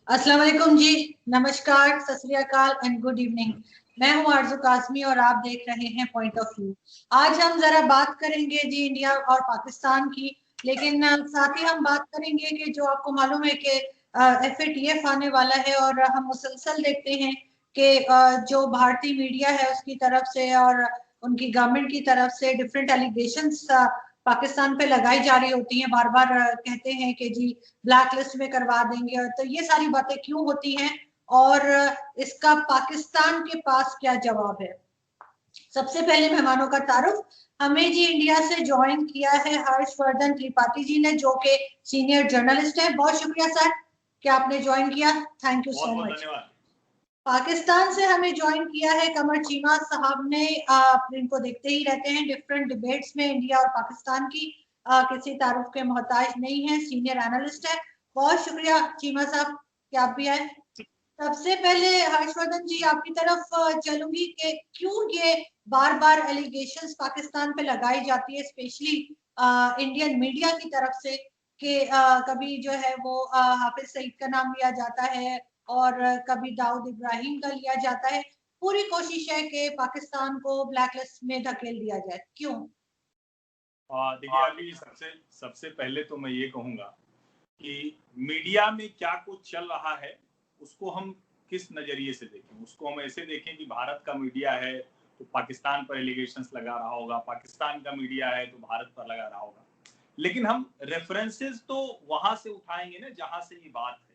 अस्सलाम वालेकुम जी, नमस्कार, सत श्री अकाल एंड गुड इवनिंग। मैं हूं आरजू कासमी और आप देख रहे हैं पॉइंट ऑफ व्यू। आज हम जरा बात करेंगे जी इंडिया और पाकिस्तान की, लेकिन साथ ही हम बात करेंगे कि जो आपको मालूम है कि FATF आने वाला है और हम मुसलसल देखते हैं कि जो भारतीय मीडिया है उसकी तरफ से और उनकी गवर्नमेंट की तरफ से डिफरेंट एलिगेशंस पाकिस्तान पे लगाई जा रही होती हैं। बार बार कहते हैं कि जी ब्लैक लिस्ट में करवा देंगे, और तो ये सारी बातें क्यों होती हैं और इसका पाकिस्तान के पास क्या जवाब है। सबसे पहले मेहमानों का तारुफ, हमें जी इंडिया से ज्वाइन किया है हर्षवर्धन त्रिपाठी जी ने, जो कि सीनियर जर्नलिस्ट है। बहुत शुक्रिया सर कि आपने ज्वाइन किया, थैंक यू सो मच। धन्यवाद। पाकिस्तान से हमें ज्वाइन किया है कमर चीमा साहब ने। आप इनको देखते ही रहते हैं डिफरेंट डिबेट्स में इंडिया और पाकिस्तान की, किसी तारुफ के मोहताज नहीं है, सीनियर एनालिस्ट है। बहुत शुक्रिया चीमा साहब कि आप भी आए। सबसे पहले हर्षवर्धन जी आपकी तरफ चलूंगी कि क्यों ये बार बार एलिगेशंस पाकिस्तान पे लगाई जाती है, स्पेशली इंडियन मीडिया की तरफ से, कि कभी जो है वो हाफिज सईद का नाम लिया जाता है और कभी दाऊद इब्राहिम का लिया जाता है। पूरी कोशिश है कि पाकिस्तान को ब्लैकलिस्ट में धकेल दिया जाए, क्यों? देखिए, अभी सबसे सबसे पहले तो मैं ये कहूंगा कि मीडिया में क्या कुछ चल रहा है उसको हम किस नजरिए से देखें। उसको हम ऐसे देखें कि भारत का मीडिया है तो पाकिस्तान पर एलिगेशंस लगा रहा होगा, पाकिस्तान का मीडिया है तो भारत पर लगा रहा होगा। लेकिन हम रेफरेंसेस तो वहां से उठाएंगे ना जहां से ये बात है।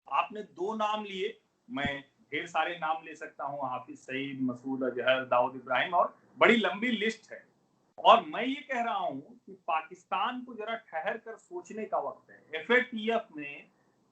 आपने दो नाम लिए, मैं ढेर सारे नाम ले सकता हूँ, हाफिज सईद, मसूद अजहर, दाऊद इब्राहिम, और बड़ी लंबी लिस्ट है। और मैं ये कह रहा हूं कि पाकिस्तान को जरा ठहर कर सोचने का वक्त है। FATF में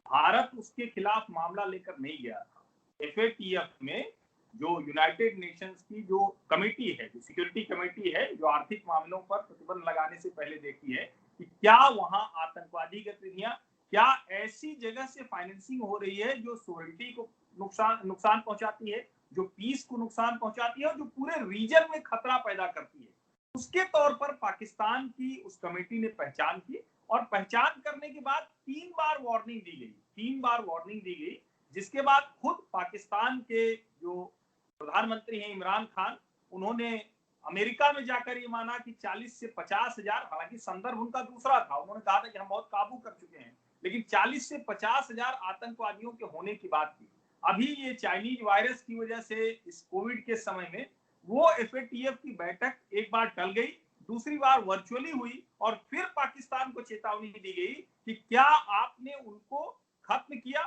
भारत उसके खिलाफ मामला लेकर नहीं गया था। FATF में जो यूनाइटेड नेशंस की जो कमेटी है, जो सिक्योरिटी कमेटी है, जो आर्थिक मामलों पर प्रतिबंध लगाने से पहले देखती है कि क्या वहां आतंकवादी गतिविधियां, क्या ऐसी जगह से फाइनेंसिंग हो रही है जो सोवरेनिटी को नुकसान पहुंचाती है, जो पीस को नुकसान पहुंचाती है और जो पूरे रीजन में खतरा पैदा करती है। उसके तौर पर पाकिस्तान की उस कमेटी ने पहचान की, और पहचान करने के बाद 3 बार वार्निंग दी गई, 3 बार वार्निंग दी गई, जिसके बाद खुद पाकिस्तान के जो प्रधानमंत्री हैं इमरान खान, उन्होंने अमेरिका में जाकर ये माना कि 40 से 50 हजार, हालांकि संदर्भ उनका दूसरा था, उन्होंने कहा था कि हम बहुत काबू कर चुके हैं, लेकिन 40 से 50 हजार आतंकवादियों के होने की बात की। अभी ये चाइनीज वायरस की वजह से इस कोविड के समय में वो FATF की बैठक एक बार टल गई, दूसरी बार वर्चुअली हुई, और फिर पाकिस्तान को चेतावनी दी गई कि क्या आपने उनको खत्म किया,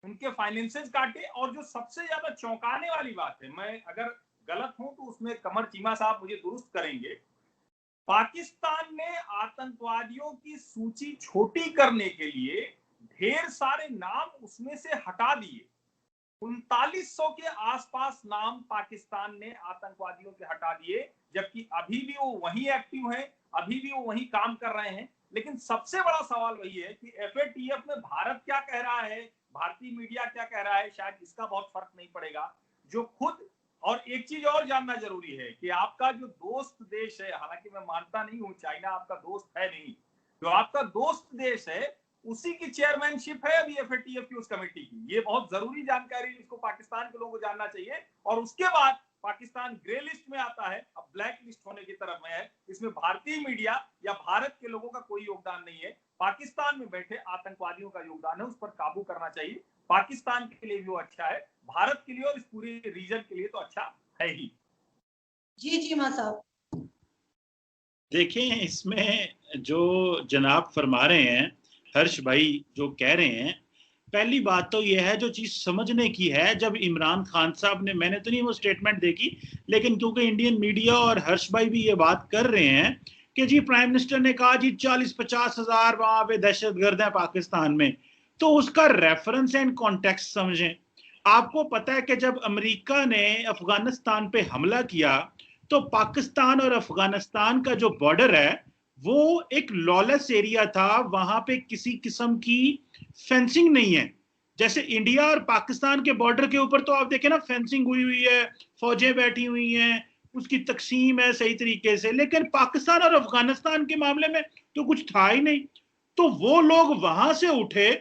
उनके फाइनेंसेस काटे। और जो सबसे ज्यादा चौंकाने वाली बात है, मैं अगर गलत हूं तो उसमें कमर चीमा साहब मुझे दुरुस्त करेंगे, पाकिस्तान ने आतंकवादियों की सूची छोटी करने के लिए ढेर सारे नाम उसमें से हटा दिए। 3900 के आसपास नाम पाकिस्तान ने आतंकवादियों के हटा दिए, जबकि अभी भी वो वही एक्टिव हैं, अभी भी वो वही काम कर रहे हैं। लेकिन सबसे बड़ा सवाल वही है कि FATF में भारत क्या कह रहा है, भारतीय मीडिया क्या कह रहा है, शायद इसका बहुत फर्क नहीं पड़ेगा। जो खुद, और एक चीज और जानना जरूरी है कि आपका जो दोस्त देश है, हालांकि मैं मानता नहीं हूं चाइना आपका दोस्त है नहीं, जो आपका दोस्त देश है उसी की चेयरमैनशिप है अभी FATF की उस कमेटी की। ये बहुत जरूरी जानकारी, इसको पाकिस्तान के लोगों को जानना चाहिए। और उसके बाद पाकिस्तान ग्रे लिस्ट में आता है, अब ब्लैक लिस्ट होने की तरफ में है। इसमें भारतीय मीडिया या भारत के लोगों का कोई योगदान नहीं है, पाकिस्तान में बैठे आतंकवादियों का योगदान है। उस पर काबू करना चाहिए। पाकिस्तान के लिए भी वो अच्छा है, भारत के लिए और इस पूरे रीजन के लिए तो अच्छा है ही। जी जी मां साहब। देखें, इसमें जो जनाब फरमा रहे हैं, हर्ष भाई जो कह रहे हैं, पहली बात तो यह है जो चीज समझने की है, जब इमरान खान साहब ने, मैंने तो नहीं वो स्टेटमेंट देखी, लेकिन क्योंकि इंडियन मीडिया और हर्ष भाई भी ये बात कर रहे हैं कि जी प्राइम मिनिस्टर ने कहा जी 40-50 हजार वहां पे दहशतगर्द है पाकिस्तान में, तो उसका रेफरेंस एंड कॉन्टेक्स्ट समझें। आपको पता है कि जब अमेरिका ने अफगानिस्तान पे हमला किया तो पाकिस्तान और अफगानिस्तान का जो बॉर्डर है वो एक लॉलेस एरिया था, वहां पे किसी किस्म की फेंसिंग नहीं है। जैसे इंडिया और पाकिस्तान के बॉर्डर के ऊपर तो आप देखें ना, फेंसिंग हुई हुई है, फौजें बैठी हुई हैं, उसकी तकसीम है सही तरीके से, लेकिन पाकिस्तान और अफगानिस्तान के मामले में तो कुछ था ही नहीं। तो वो लोग वहां से उठे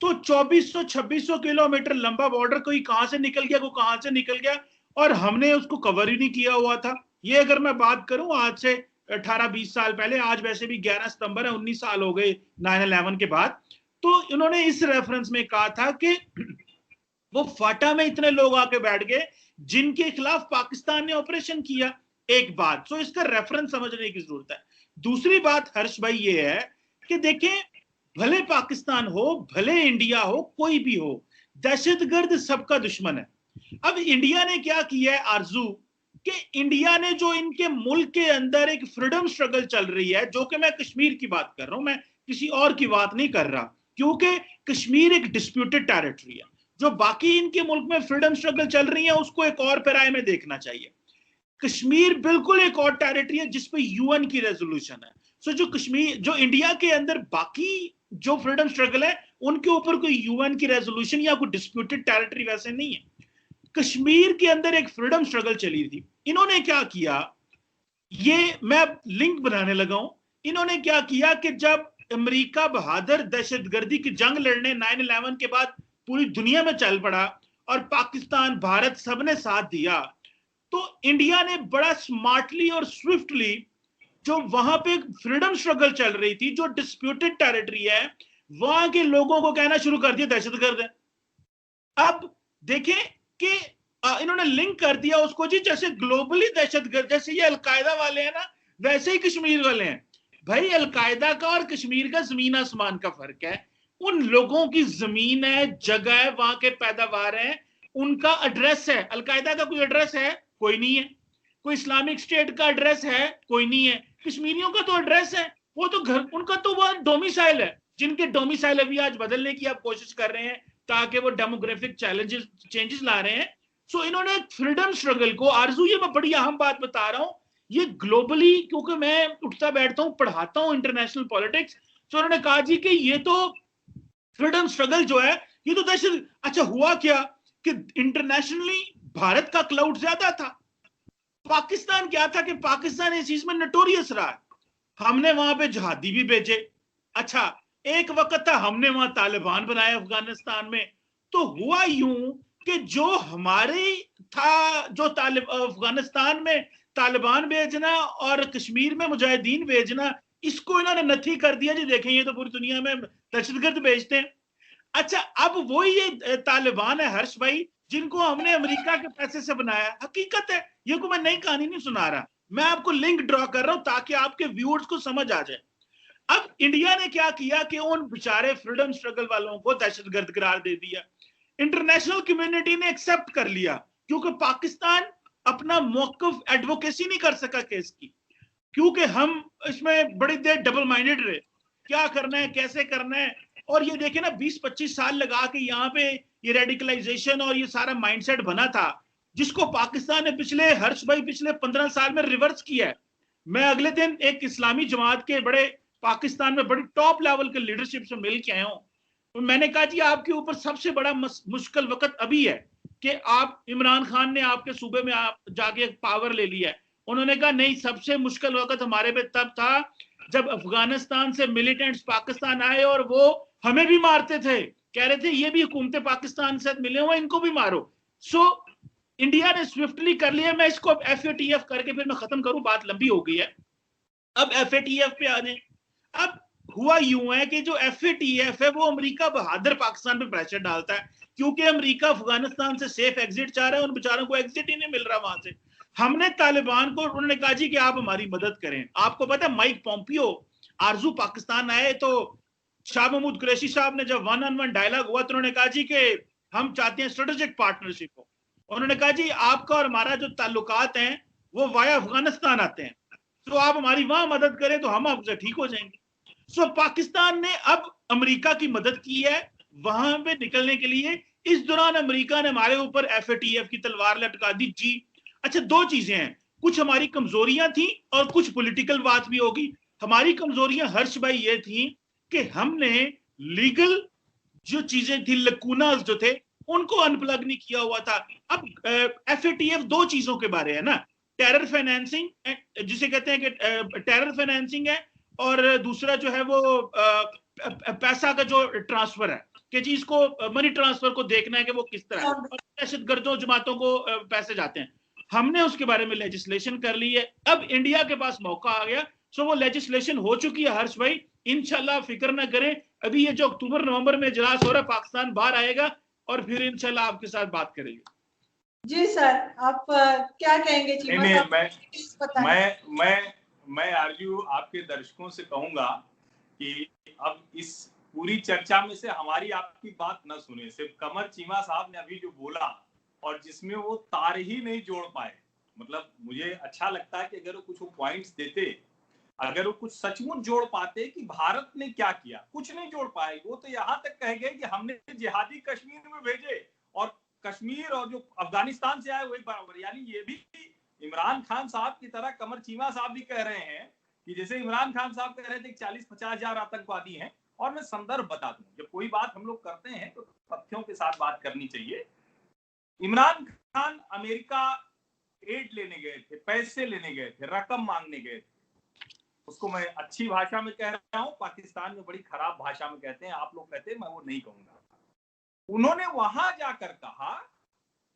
तो 2400-2600 किलोमीटर लंबा बॉर्डर कोई कहां से निकल गया, कोई कहां से निकल गया, और हमने उसको कवर ही नहीं किया हुआ था। ये अगर मैं बात करूं आज से 18-20 साल पहले, आज वैसे भी 11 सितंबर है, 19 साल हो गए 9/11 के बाद, तो इन्होंने इस रेफरेंस में कहा था कि वो फाटा में इतने लोग आके बैठ गए जिनके खिलाफ पाकिस्तान ने ऑपरेशन किया। एक बात, तो इसका रेफरेंस समझने की जरूरत है। दूसरी बात हर्ष भाई ये है कि देखें, भले पाकिस्तान हो, भले इंडिया हो, कोई भी हो, दहशतगर्द सबका दुश्मन है। अब इंडिया ने क्या किया है आरजू, कि इंडिया ने जो इनके मुल्क के अंदर एक फ्रीडम स्ट्रगल चल रही है, जो कि मैं कश्मीर की बात कर रहा हूं, मैं किसी और की बात नहीं कर रहा, क्योंकि कश्मीर एक डिस्प्यूटेड टेरिटरी है। जो बाकी इनके मुल्क में फ्रीडम स्ट्रगल चल रही है उसको एक और पैराए में देखना चाहिए। कश्मीर बिल्कुल एक और टेरिटरी है जिसपे यूएन की रेजोल्यूशन है। सो जो कश्मीर, जो इंडिया के अंदर बाकी जो फ्रीडम स्ट्रगल है उनके ऊपर कोई यूएन की रेजोल्यूशन या कोई डिस्प्यूटेड टेरिटरी वैसे नहीं है। कश्मीर के अंदर एक फ्रीडम स्ट्रगल चली थी। इन्होंने क्या किया, ये मैं लिंक बनाने लगा हूं, इन्होंने क्या किया कि जब अमेरिका बहादुर दहशतगर्दी की जंग लड़ने 9/11 के बाद पूरी दुनिया में चल पड़ा और पाकिस्तान, भारत सबने साथ दिया, तो इंडिया ने बड़ा स्मार्टली और स्विफ्टली जो वहां पे फ्रीडम स्ट्रगल चल रही थी, जो डिस्प्यूटेड टेरिटरी है, वहां के लोगों को कहना शुरू कर दिया दहशतगर्द है। अब देखें कि इन्होंने लिंक कर दिया उसको जी, जैसे ग्लोबली दहशतगर्द, जैसे ये अलकायदा वाले हैं ना, वैसे ही कश्मीर वाले हैं। भाई अलकायदा का और कश्मीर का जमीन आसमान का फर्क है। उन लोगों की जमीन है, जगह है, वहां के पैदावार है, उनका एड्रेस है। अलकायदा का कोई एड्रेस है? कोई नहीं है। कोई इस्लामिक स्टेट का एड्रेस है? कोई नहीं है। कश्मीरियों का तो एड्रेस है, वो तो घर, उनका तो वह डोमिसाइल है, जिनके डोमिसाइल अभी आज बदलने की आप कोशिश कर रहे हैं ताकि वो डेमोग्राफिक चेंजेस ला रहे हैं। सो इन्होंने फ्रीडम स्ट्रगल को, आरजू ये मैं बड़ी अहम बात बता रहा हूं, ये ग्लोबली, क्योंकि मैं उठता बैठता हूं, पढ़ाता हूं इंटरनेशनल पॉलिटिक्स, तो उन्होंने कहा जी कि ये तो फ्रीडम स्ट्रगल जो है ये तो दहशत। अच्छा हुआ क्या कि इंटरनेशनली भारत का क्लाउड ज्यादा था, पाकिस्तान क्या था कि पाकिस्तान इस चीज में नोटोरियस रहा है। हमने वहां पे जहादी भी भेजे। अच्छा एक वक्त था हमने वहां तालिबान बनाए अफगानिस्तान में। तो हुआ यूं कि जो हमारे था, जो अफगानिस्तान में तालिबान भेजना और कश्मीर में मुजाहिदीन भेजना, इसको इन्होंने नथी कर दिया जी, देखें ये तो पूरी दुनिया में दहशतगर्द भेजते हैं। अच्छा अब वो ये तालिबान है हर्ष भाई, जिनको हमने अमेरिका के पैसे से बनाया। हकीकत है, ये को मैं नई कहानी नहीं सुना रहा, मैं आपको लिंक ड्रॉ कर रहा हूं ताकि आपके व्यूअर्स को समझ आ जाए। अब इंडिया ने क्या किया कि उन बेचारे फ्रीडम स्ट्रगल वालों को दहशतगर्द करार दे दिया। इंटरनेशनल कम्युनिटी ने एक्सेप्ट कर लिया, क्योंकि पाकिस्तान अपना मौकफ एडवोकेसी नहीं कर सका केस की, क्योंकि हम इसमें बड़ी देर डबल माइंडेड रहे, क्या करना है, कैसे करना है। और ये देखे ना 20-25 साल लगा के यहाँ पे ये रेडिकलाइजेशन और ये सारा माइंडसेट बना था, जिसको पाकिस्तान ने पिछले, हर्ष भाई, पिछले 15 साल में रिवर्स किया है। मैं अगले दिन एक इस्लामी जमात के बड़े, पाकिस्तान में बड़ी टॉप लेवल के लीडरशिप से मिल के आया हूं, तो मैंने कहा जी आपके ऊपर सबसे बड़ा मुश्किल वक्त अभी है कि आप, इमरान खान ने आपके सूबे में आप जाके पावर ले लिया है। उन्होंने कहा नहीं, सबसे मुश्किल वक्त हमारे पे तब था जब अफगानिस्तान से मिलिटेंट्स पाकिस्तान आए और वो हमें भी मारते थे, कह रहे थे ये भी हुकूमत पाकिस्तान से मिले हुए, इनको भी मारो। सो इंडिया ने स्विफ्टली कर लिया। मैं इसको FATF करके फिर मैं खत्म करूं, बात लंबी हो गई है। अब FATF पे आने, अब हुआ यूं है कि जो FATF है वो अमेरिका बहादुर पाकिस्तान पे प्रेशर डालता है, क्योंकि अमेरिका अफगानिस्तान से सेफ एग्जिट चाह रहा है, उन बेचारों को एग्जिट ही नहीं मिल रहा वहां से। हमने तालिबान को, उन्होंने कहा जी कि आप हमारी मदद करें। आपको पता है माइक पॉम्पियो आरजू पाकिस्तान आए तो शाह महमूद कुरैशी साहब ने जब 1-on-1 डायलॉग हुआ तो उन्होंने कहा जी कि हम चाहते हैं स्ट्रेटेजिक पार्टनरशिप हो। उन्होंने कहा जी आपका और हमारा जो ताल्लुकात हैं वो वाया अफगानिस्तान आते हैं, तो आप हमारी वहां मदद करें तो हम आपसे ठीक हो जाएंगे। सो पाकिस्तान ने अब अमेरिका की मदद की है वहां पे निकलने के लिए। इस दौरान अमेरिका ने हमारे ऊपर FATF की तलवार लटका दी जी। अच्छा दो चीजें हैं, कुछ हमारी कमजोरियां थी और कुछ पॉलिटिकल बात भी होगी। हमारी कमजोरियां हर्ष भाई ये थी कि हमने लीगल जो चीजें थी, लकूनास जो थे, उनको अनप्लग नहीं किया हुआ था। अब FATF दो चीजों के बारे है ना, टेरर फाइनेंसिंग, जिसे कहते हैं कि टेरर फाइनेंसिंग है, और दूसरा जो है वो पैसा का जो ट्रांसफर है। कि जी इसको मनी ट्रांसफर को देखना है कि वो किस तरह, और दहशतगर्दों जमातों को पैसे जाते हैं। हमने उसके बारे में लेजिस्लेशन कर ली है, अब इंडिया के पास मौका आ गया। सो वो लेजिस्लेशन हो चुकी है हर्ष भाई, इंशाल्लाह फिक्र ना करें। अभी ये जो अक्टूबर नवंबर में इजलास हो रहा है, पाकिस्तान बाहर आएगा और फिर इंशाल्लाह आपके साथ बात करेंगे। जी सर, आप क्या कहेंगे? मैं आरजू आपके दर्शकों से कहूंगा कि अब इस पूरी चर्चा में से हमारी आपकी बात न सुने, सिर्फ कमर चीमा साहब ने अभी जो बोला और जिसमें वो तार ही नहीं जोड़ पाए, मतलब मुझे अच्छा लगता है कि अगर वो कुछ पॉइंट्स देते, अगर वो कुछ सचमुच जोड़ पाते कि भारत ने क्या किया, कुछ नहीं जोड़ पाए। वो तो यहाँ तक कह गए कि हमने जिहादी कश्मीर में भेजे और कश्मीर और जो अफगानिस्तान से आए वही बराबर। यानी ये भी इमरान खान साहब की तरह कमर चीमा साहब भी कह रहे हैं कि जैसे इमरान खान साहब कह रहे थे 40-50 हजार आतंकवादी हैं। और मैं संदर्भ बता दूं, जब कोई बात हम लोग करते हैं तो तथ्यों के साथ बात करनी चाहिए। इमरान खान अमेरिका एड लेने गए थे, पैसे लेने गए थे, रकम मांगने गए थे। उसको मैं अच्छी भाषा में कह रहा हूं, पाकिस्तान में बड़ी खराब भाषा में कहते हैं, आप लोग कहते हैं, मैं वो नहीं कहूंगा। उन्होंने वहां जाकर कहा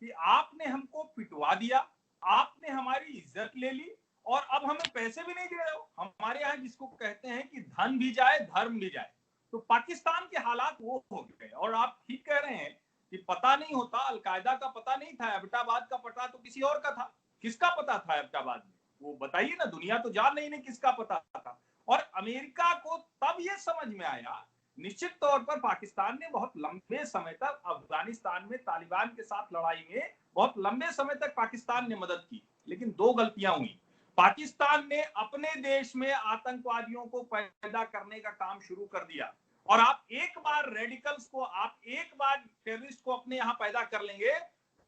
कि आपने हमको पिटवा दिया, आपने हमारी इज्जत ले ली और अब हमें पैसे भी नहीं दे रहे हो। हमारे यहाँ जिसको कहते हैं कि धन भी जाए धर्म भी जाए। तो पाकिस्तान के हालात वो हो गए। और आप ठीक कह रहे हैं कि पता नहीं होता, अलकायदा का पता नहीं था, एबटाबाद का पता तो किसी और का था। किसका पता था एबटाबाद में, वो बताइए ना, दुनिया तो जान नहीं किसका पता था। और अमेरिका को तब ये समझ में आया, निश्चित तौर पर पाकिस्तान ने बहुत लंबे समय तक अफगानिस्तान में तालिबान के साथ लड़ाई में बहुत लंबे समय तक पाकिस्तान ने मदद की, लेकिन दो गलतियां हुई। पाकिस्तान ने अपने देश में आतंकवादियों को पैदा करने का काम शुरू कर दिया। और आप एक बार रेडिकल्स को, आप एक बार टेररिस्ट को अपने यहां पैदा कर लेंगे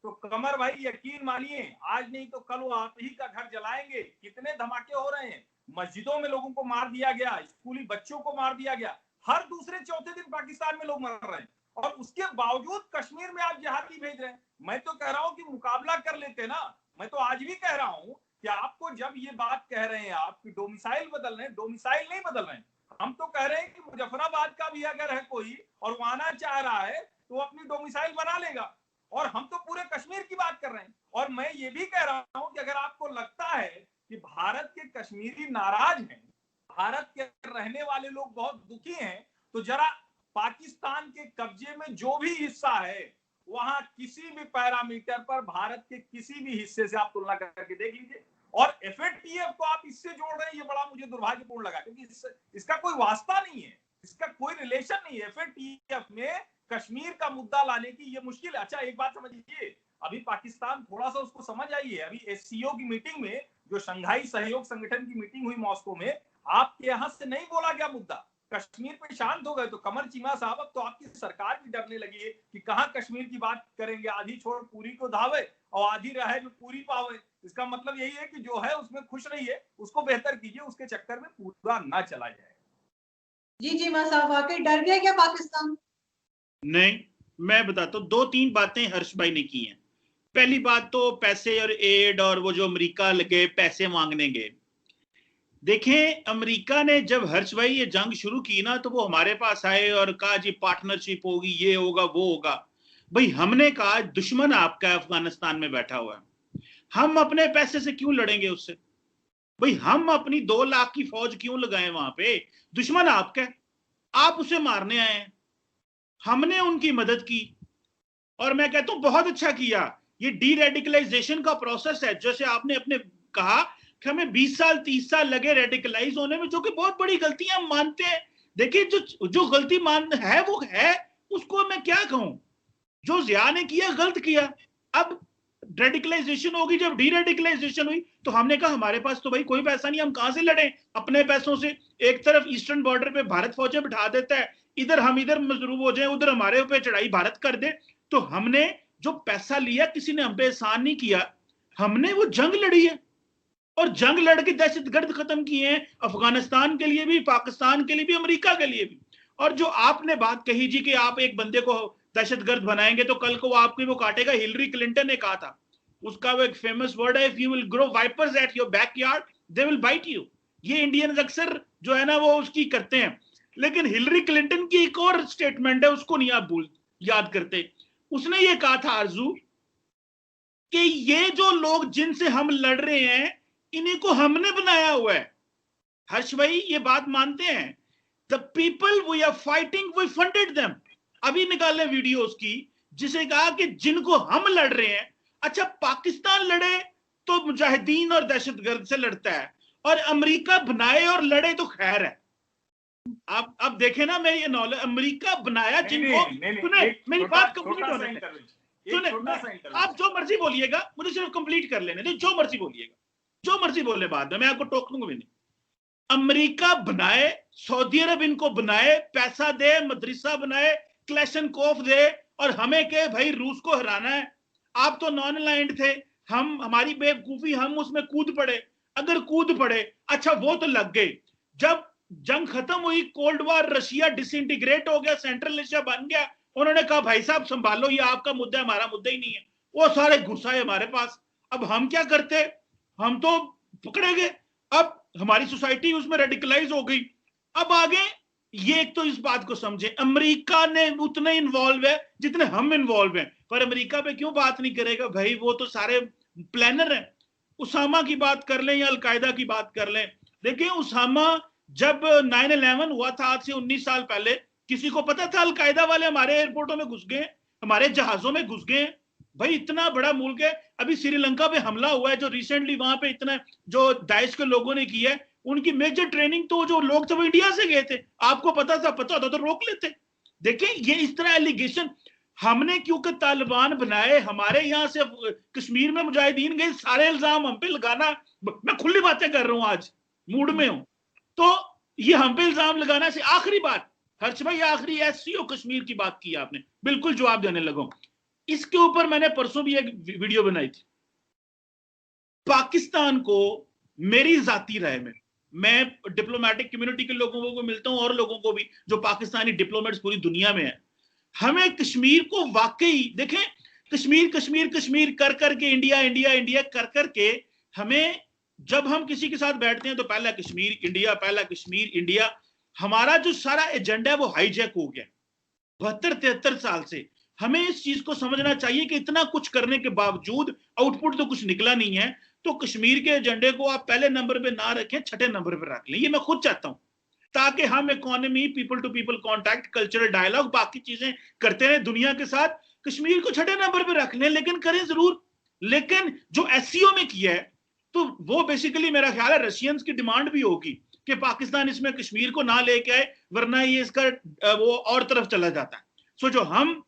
तो कमर भाई यकीन मानिए, आज नहीं तो कल वो आप ही का घर जलाएंगे। कितने धमाके हो रहे हैं, मस्जिदों में लोगों को मार दिया गया, स्कूली बच्चों को मार दिया गया, हर दूसरे चौथे दिन पाकिस्तान में लोग मर रहे हैं। और उसके बावजूद कश्मीर में आप जिहादी भेज रहे हैं। मैं तो कह रहा हूं कि मुकाबला कर लेते ना। मैं तो आज भी कह रहा हूं कि आपको जब ये बात कह रहे हैं आप कि डोमिसाइल बदल रहे हैं, डोमिसाइल नहीं बदल रहे हैं। हम तो कह रहे हैं कि मुजफ्फराबाद का भी अगर है कोई और वो आना चाह रहा है तो वो अपनी डोमिसाइल बना लेगा। और हम तो पूरे कश्मीर की बात कर रहे हैं। और मैं ये भी कह रहा हूं कि अगर आपको लगता है कि भारत के कश्मीरी नाराज हैं, भारत के रहने वाले लोग बहुत दुखी हैं, तो जरा पाकिस्तान के कब्जे में जो भी हिस्सा है वहां किसी भी पैरामीटर पर भारत के किसी भी हिस्से से आप तुलना करके देख लीजिए। और एफएटीएफ को आप इससे जोड़ रहे हैं, ये बड़ा मुझे दुर्भाग्यपूर्ण लगा, क्योंकि इसका कोई वास्ता नहीं है, इसका कोई रिलेशन नहीं है। एफएटीएफ में कश्मीर का मुद्दा लाने की ये मुश्किल है। अच्छा एक बात समझ लीजिए, अभी पाकिस्तान थोड़ा सा उसको समझ आई है। अभी एससीओ की मीटिंग में, जो शंघाई सहयोग संगठन की मीटिंग हुई मॉस्को में, आपके यहां से नहीं बोला गया मुद्दा, कश्मीर पे शांत हो गए। तो कमर चीमा साहब, अब तो आपकी सरकार भी डरने लगी है कि कहां कश्मीर की बात करेंगे, आधी छोड़ पूरी को धावे और आधी रहे जो पूरी पावे। इसका मतलब यही है कि जो है उसमें खुश रहिए, उसको बेहतर कीजिए, उसके चक्कर में पूरा ना चला जाए। जी चीमा साहब, वाकई डर गया क्या पाकिस्तान? नहीं, मैं बताता हूँ, दो तीन बातें हर्ष भाई ने की हैं। पहली बात तो पैसे और एड और वो जो अमेरिका लगे पैसे मांगने गए। देखें, अमेरिका ने जब हर्ष भाई ये जंग शुरू की ना, तो वो हमारे पास आए और कहा जी पार्टनरशिप होगी, ये होगा वो होगा। भाई हमने कहा दुश्मन आपका अफगानिस्तान में बैठा हुआ है, हम अपने पैसे से क्यों लड़ेंगे उससे? भाई हम अपनी 2 लाख की फौज क्यों लगाएं वहां पे? दुश्मन आपका, आप उसे मारने आए हैं। हमने उनकी मदद की और मैं कहता हूं बहुत अच्छा किया। ये डी रेडिकलाइजेशन का प्रोसेस है, जैसे आपने अपने कहा कि हमें 20 साल 30 साल लगे रेडिकलाइज होने में, जो कि बहुत बड़ी गलतियां मानते हैं। देखिए जो गलती मान है वो है, उसको मैं क्या कहूं। जो जिया ने किया गलत किया। अब रेडिकलाइजेशन होगी, जब डी रेडिकलाइजेशन हुई तो हमने कहा हमारे पास तो भाई कोई पैसा नहीं, हम कहां से लड़े अपने पैसों से। एक तरफ ईस्टर्न बॉर्डर पे भारत फौजें बिठा देता है, इधर हम इधर मजरूब हो जाए, उधर हमारे ऊपर चढ़ाई भारत कर दे। तो हमने जो पैसा लिया, किसी ने हम पे एहसान नहीं किया, हमने वो जंग लड़ी है और जंग लड़ के दहशतगर्द खत्म किए हैं, अफगानिस्तान के लिए भी, पाकिस्तान के लिए भी, अमेरिका के लिए भी। और जो आपने बात कही जी कि आप एक बंदे को दहशतगर्द बनाएंगे तो कल को आपको वो काटेगा, हिलरी क्लिंटन ने कहा था, उसका वो एक फेमस वर्ड है, if you will grow vipers at your backyard they will bite you. ये इंडियंस अक्सर जो है ना वो उसकी करते हैं। लेकिन हिलरी क्लिंटन की एक और स्टेटमेंट है, उसको नहीं आप याद करते। उसने ये कहा था आरजू कि ये जो लोग जिनसे हम लड़ रहे हैं इन्हीं को हमने बनाया हुआ है। हर्ष भाई ये बात मानते हैं? The people we are fighting we funded them. अभी निकाले वीडियो उसकी जिसे कहा कि जिनको हम लड़ रहे हैं, अच्छा पाकिस्तान लड़े तो मुजाहिदीन और दहशतगर्द से लड़ता है, और अमेरिका बनाए और लड़े तो खैर है। आप अब देखें ना, मैं ये नॉलेज अमेरिका बनाया जिनको, सुने मेरी बात कंप्लीट होने दें, सुने आप जो मर्जी बोलिएगा, मुझे सिर्फ कंप्लीट कर लेने दे, जो मर्जी बोलिएगा, जो मर्जी बोले बाद में, मैं आपको टोक दूंगा भी नहीं। अमेरिका बनाए, सऊदी अरब इनको बनाए, पैसा दे, मदरसा बनाए, क्लैशनकोफ दे, और हमें के भाई रूस को हराना है। आप तो नॉन अलाइंड थे, हम हमारी बेवकूफी, हम उसमें कूद पड़े। अगर कूद पड़े, अच्छा वो तो लग गए। जब जंग खत्म हुई, कोल्ड वार, रशिया डिसइंटीग्रेट हो गया, सेंट्रल एशिया बन गया, उन्होंने कहा भाई साहब संभालो, ये आपका मुद्दा, हमारा मुद्दा ही नहीं है। वो सारे घुसाए हमारे पास। अब हम क्या करते, हम तो पकड़े गए। अब हमारी सोसाइटी उसमें रेडिकलाइज हो गई। अब आगे ये एक तो इस बात को समझे, अमेरिका ने उतने इन्वॉल्व है जितने हम इन्वॉल्व हैं, पर अमेरिका पे क्यों बात नहीं करेगा भाई, वो तो सारे प्लानर हैं। उसामा की बात कर लें या अलकायदा की बात कर लें, देखिए उसामा जब 9/11 हुआ था आज से 19 साल पहले, किसी को पता था अलकायदा वाले हमारे एयरपोर्टों में घुस गए, हमारे जहाजों में घुस गए? भाई इतना बड़ा मुल्क है। अभी श्रीलंका पे हमला हुआ है जो रिसेंटली, वहां पे इतना जो दाइश के लोगों ने किया है, उनकी मेजर ट्रेनिंग तो जो लोग थे वो इंडिया से गए थे। आपको पता होता तो रोक लेते। देखिए ये इस तरह एलिगेशन, हमने क्योंकि तालिबान बनाए, हमारे यहां से कश्मीर में मुजाहिदीन गए, सारे इल्जाम हम पे लगाना, मैं खुली बातें कर रहा हूं, आज मूड में हूं, तो ये हम पे इल्जाम लगाना से। आखिरी बात हर्ष भाई, आखिरी एससीओ कश्मीर की बात की आपने, बिल्कुल जवाब देने लगो। इसके ऊपर मैंने परसों भी एक वीडियो बनाई थी। पाकिस्तान को मेरी जाती राय में, मैं डिप्लोमेटिक कम्युनिटी के लोगों को मिलता हूं और लोगों को भी जो पाकिस्तानी डिप्लोमेट्स पूरी दुनिया में है, हमें कश्मीर को वाकई देखें, कश्मीर कश्मीर कश्मीर कर करके, इंडिया इंडिया इंडिया कर करके, हमें जब हम किसी के साथ बैठते हैं तो पहला कश्मीर इंडिया, पहला कश्मीर इंडिया, हमारा जो सारा एजेंडा है वो हाईजैक हो गया 72-73 साल से। हमें इस चीज को समझना चाहिए कि इतना कुछ करने के बावजूद आउटपुट तो कुछ निकला नहीं है। तो कश्मीर के एजेंडे को आप पहले नंबर पे ना रखें, छठे नंबर पे रख लें, ये मैं खुद चाहता हूं, ताकि हम economy, people to people contact, cultural dialogue, बाकी चीजें करते रहे दुनिया के साथ। कश्मीर को छठे नंबर पे रख लें, लेकिन करें जरूर। लेकिन जो एससीओ में किया है, तो वो बेसिकली मेरा ख्याल है रशियंस की डिमांड भी होगी कि पाकिस्तान इसमें कश्मीर को ना लेके आए, वरना ये इसका वो और तरफ चला जाता है। सो जो हम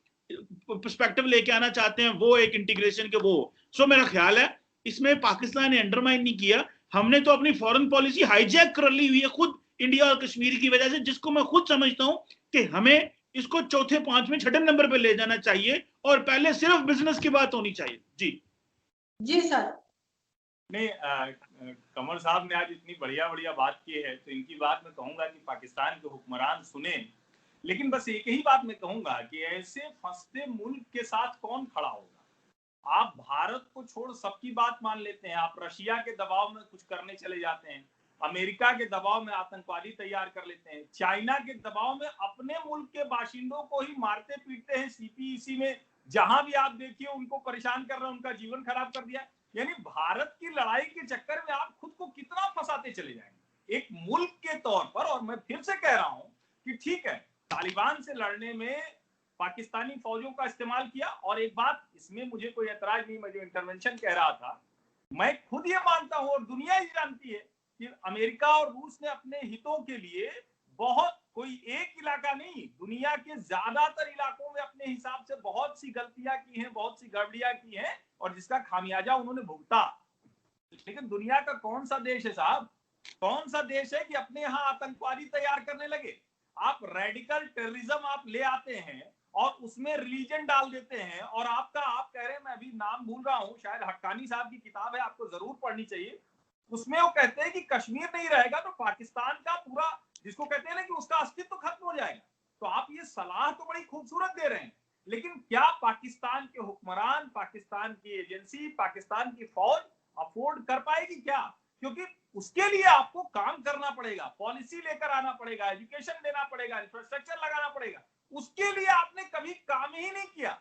पर्सपेक्टिव लेके आना चाहते हैं वो एक इंटीग्रेशन के वो। सो मेरा ख्याल है इसमें पाकिस्तान ने अंडरमाइन नहीं किया, हमने तो अपनी फॉरेन पॉलिसी हाईजैक कर ली हुई है खुद इंडिया और कश्मीर की वजह से, जिसको मैं खुद समझता हूं कि हमें इसको चौथे, पांचवें, छठे नंबर पे ले जाना चाहिए और पहले सिर्फ बिजनेस की बात होनी चाहिए। जी जी सर। नहीं, कमर साहब ने आज इतनी बढ़िया बढ़िया बात की है, तो इनकी बात मैं कहूंगा कि पाकिस्तान के हुक्मरान सुने, लेकिन बस एक ही बात मैं कहूंगा कि ऐसे फंसते मुल्क के साथ कौन खड़ा होगा। आप भारत को छोड़ सबकी बात मान लेते हैं, आप रशिया के दबाव में कुछ करने चले जाते हैं, अमेरिका के दबाव में आतंकवादी तैयार कर लेते हैं, चाइना के दबाव में अपने मुल्क के बाशिंदों को ही मारते पीटते हैं, सीपीईसी में जहां भी आप देखिए उनको परेशान कर रहे हैं, उनका जीवन खराब कर दिया। यानी भारत की लड़ाई के चक्कर में आप खुद को कितना फंसाते चले जाएंगे एक मुल्क के तौर पर। और मैं फिर से कह रहा हूं कि ठीक है, तालिबान से लड़ने में पाकिस्तानी फौजों का इस्तेमाल किया, और एक बात इसमें मुझे कोई एतराज नहीं, मैं जो इंटरवेंशन कह रहा था, मैं खुद ये मानता हूं और दुनिया ही जानती है कि अमेरिका और रूस ने अपने हितों के लिए बहुत, कोई एक इलाका नहीं, दुनिया के ज्यादातर इलाकों में अपने हिसाब से बहुत सी गलतियां की हैं, बहुत सी गड़बड़ियां की हैं, और जिसका खामियाजा उन्होंने भुगता। लेकिन दुनिया का कौन सा देश है साहब, कौन सा देश है कि अपने यहां आतंकवादी तैयार करने लगे। आप रेडिकल टेररिज्म आप ले आते हैं और उसमें रिलीजन डाल देते हैं, और आप कह रहे हैं, मैं अभी नाम भूल रहा हूं, शायद हक्कानी साहब की किताब है, आपको जरूर पढ़नी चाहिए। उसमें वो कहते हैं कि कश्मीर नहीं रहेगा तो पाकिस्तान का पूरा, जिसको कहते हैं ना कि उसका अस्तित्व खत्म हो जाएगा। तो आप ये सलाह तो बड़ी खूबसूरत दे रहे हैं, लेकिन क्या पाकिस्तान के हुक्मरान, पाकिस्तान की एजेंसी, पाकिस्तान की फौज अफोर्ड कर पाएगी क्या क्योंकि उसके लिए आपको काम करना पड़ेगा, पॉलिसी लेकर आना पड़ेगा, एजुकेशन देना पड़ेगा, इंफ्रास्ट्रक्चर लगाना पड़ेगा। उसके लिए आपने कभी काम ही नहीं किया।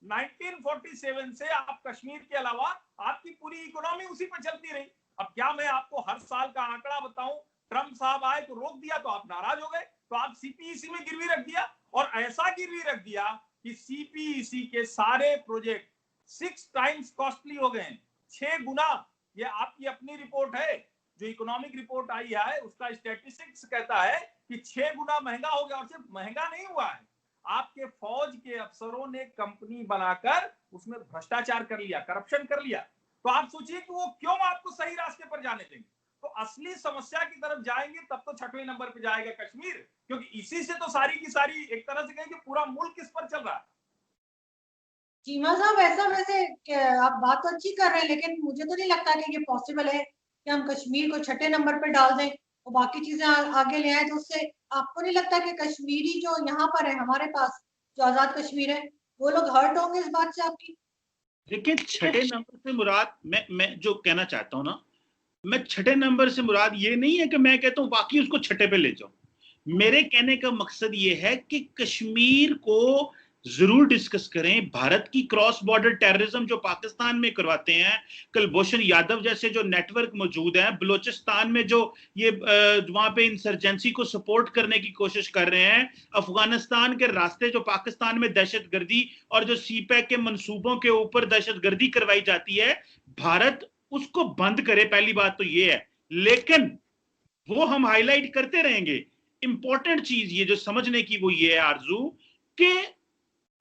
1947 से आप कश्मीर के अलावा आपकी पूरी इकोनॉमी उसी पर चलती रही। अब क्या मैं आपको हर साल का आंकड़ा बताऊं? ट्रंप साहब आए तो रोक दिया तो आप नाराज हो गए, तो आप सीपीईसी में गिरवी रख दिया, और ऐसा गिरवी रख दिया कि सीपीईसी के सारे प्रोजेक्ट 6 टाइम्स कॉस्टली हो गए, 6 गुना। ये आपकी अपनी रिपोर्ट है, जो इकोनॉमिक रिपोर्ट आई है उसका स्टैटिस्टिक्स कहता है कि 6 गुना महंगा हो गया। और सिर्फ महंगा नहीं हुआ है, आपके फौज के अफसरों ने कंपनी बनाकर उसमें भ्रष्टाचार कर लिया, करप्शन कर लिया। तो आप सोचिए कि वो क्यों आपको सही रास्ते पर जाने देंगे। तो असली समस्या की तरफ जाएंगे तब तो 6वें नंबर पे जाएगा कश्मीर, क्योंकि इसी से तो सारी की सारी एक तरह से कहें कि पूरा मुल्क किस पर चल रहा है। चीमा साहब, ऐसा वैसे आप बात तो अच्छी कर रहे हैं, लेकिन मुझे तो नहीं लगता कि ये पॉसिबल है कि हम कश्मीर को 6ठे नंबर पे डाल दें और बाकी चीजें आगे ले आए। तो उससे आपको नहीं लगता कि कश्मीरी जो यहाँ पर है हमारे पास, जो आजाद कश्मीर है, वो लोग हर्ट होंगे इस बात से आपकी? देखिए, 6ठे नंबर से मुराद, मैं जो कहना चाहता हूँ ना, मैं 6ठे नंबर से मुराद ये नहीं है कि मैं कहता हूँ बाकी उसको 6ठे पे ले जाओ। मेरे कहने का मकसद ये है कि कश्मीर को जरूर डिस्कस करें। भारत की क्रॉस बॉर्डर टेररिज्म जो पाकिस्तान में करवाते हैं, कुलभूषण यादव जैसे जो नेटवर्क मौजूद हैं, बलूचिस्तान में जो ये वहां पे इंसर्जेंसी को सपोर्ट करने की कोशिश कर रहे हैं, अफगानिस्तान के रास्ते जो पाकिस्तान में दहशतगर्दी और जो सीपैक के मंसूबों के ऊपर दहशतगर्दी करवाई जाती है, भारत उसको बंद करे। पहली बात तो ये है, लेकिन वो हम हाईलाइट करते रहेंगे। इंपॉर्टेंट चीज ये जो समझने की वो ये है आरजू, कि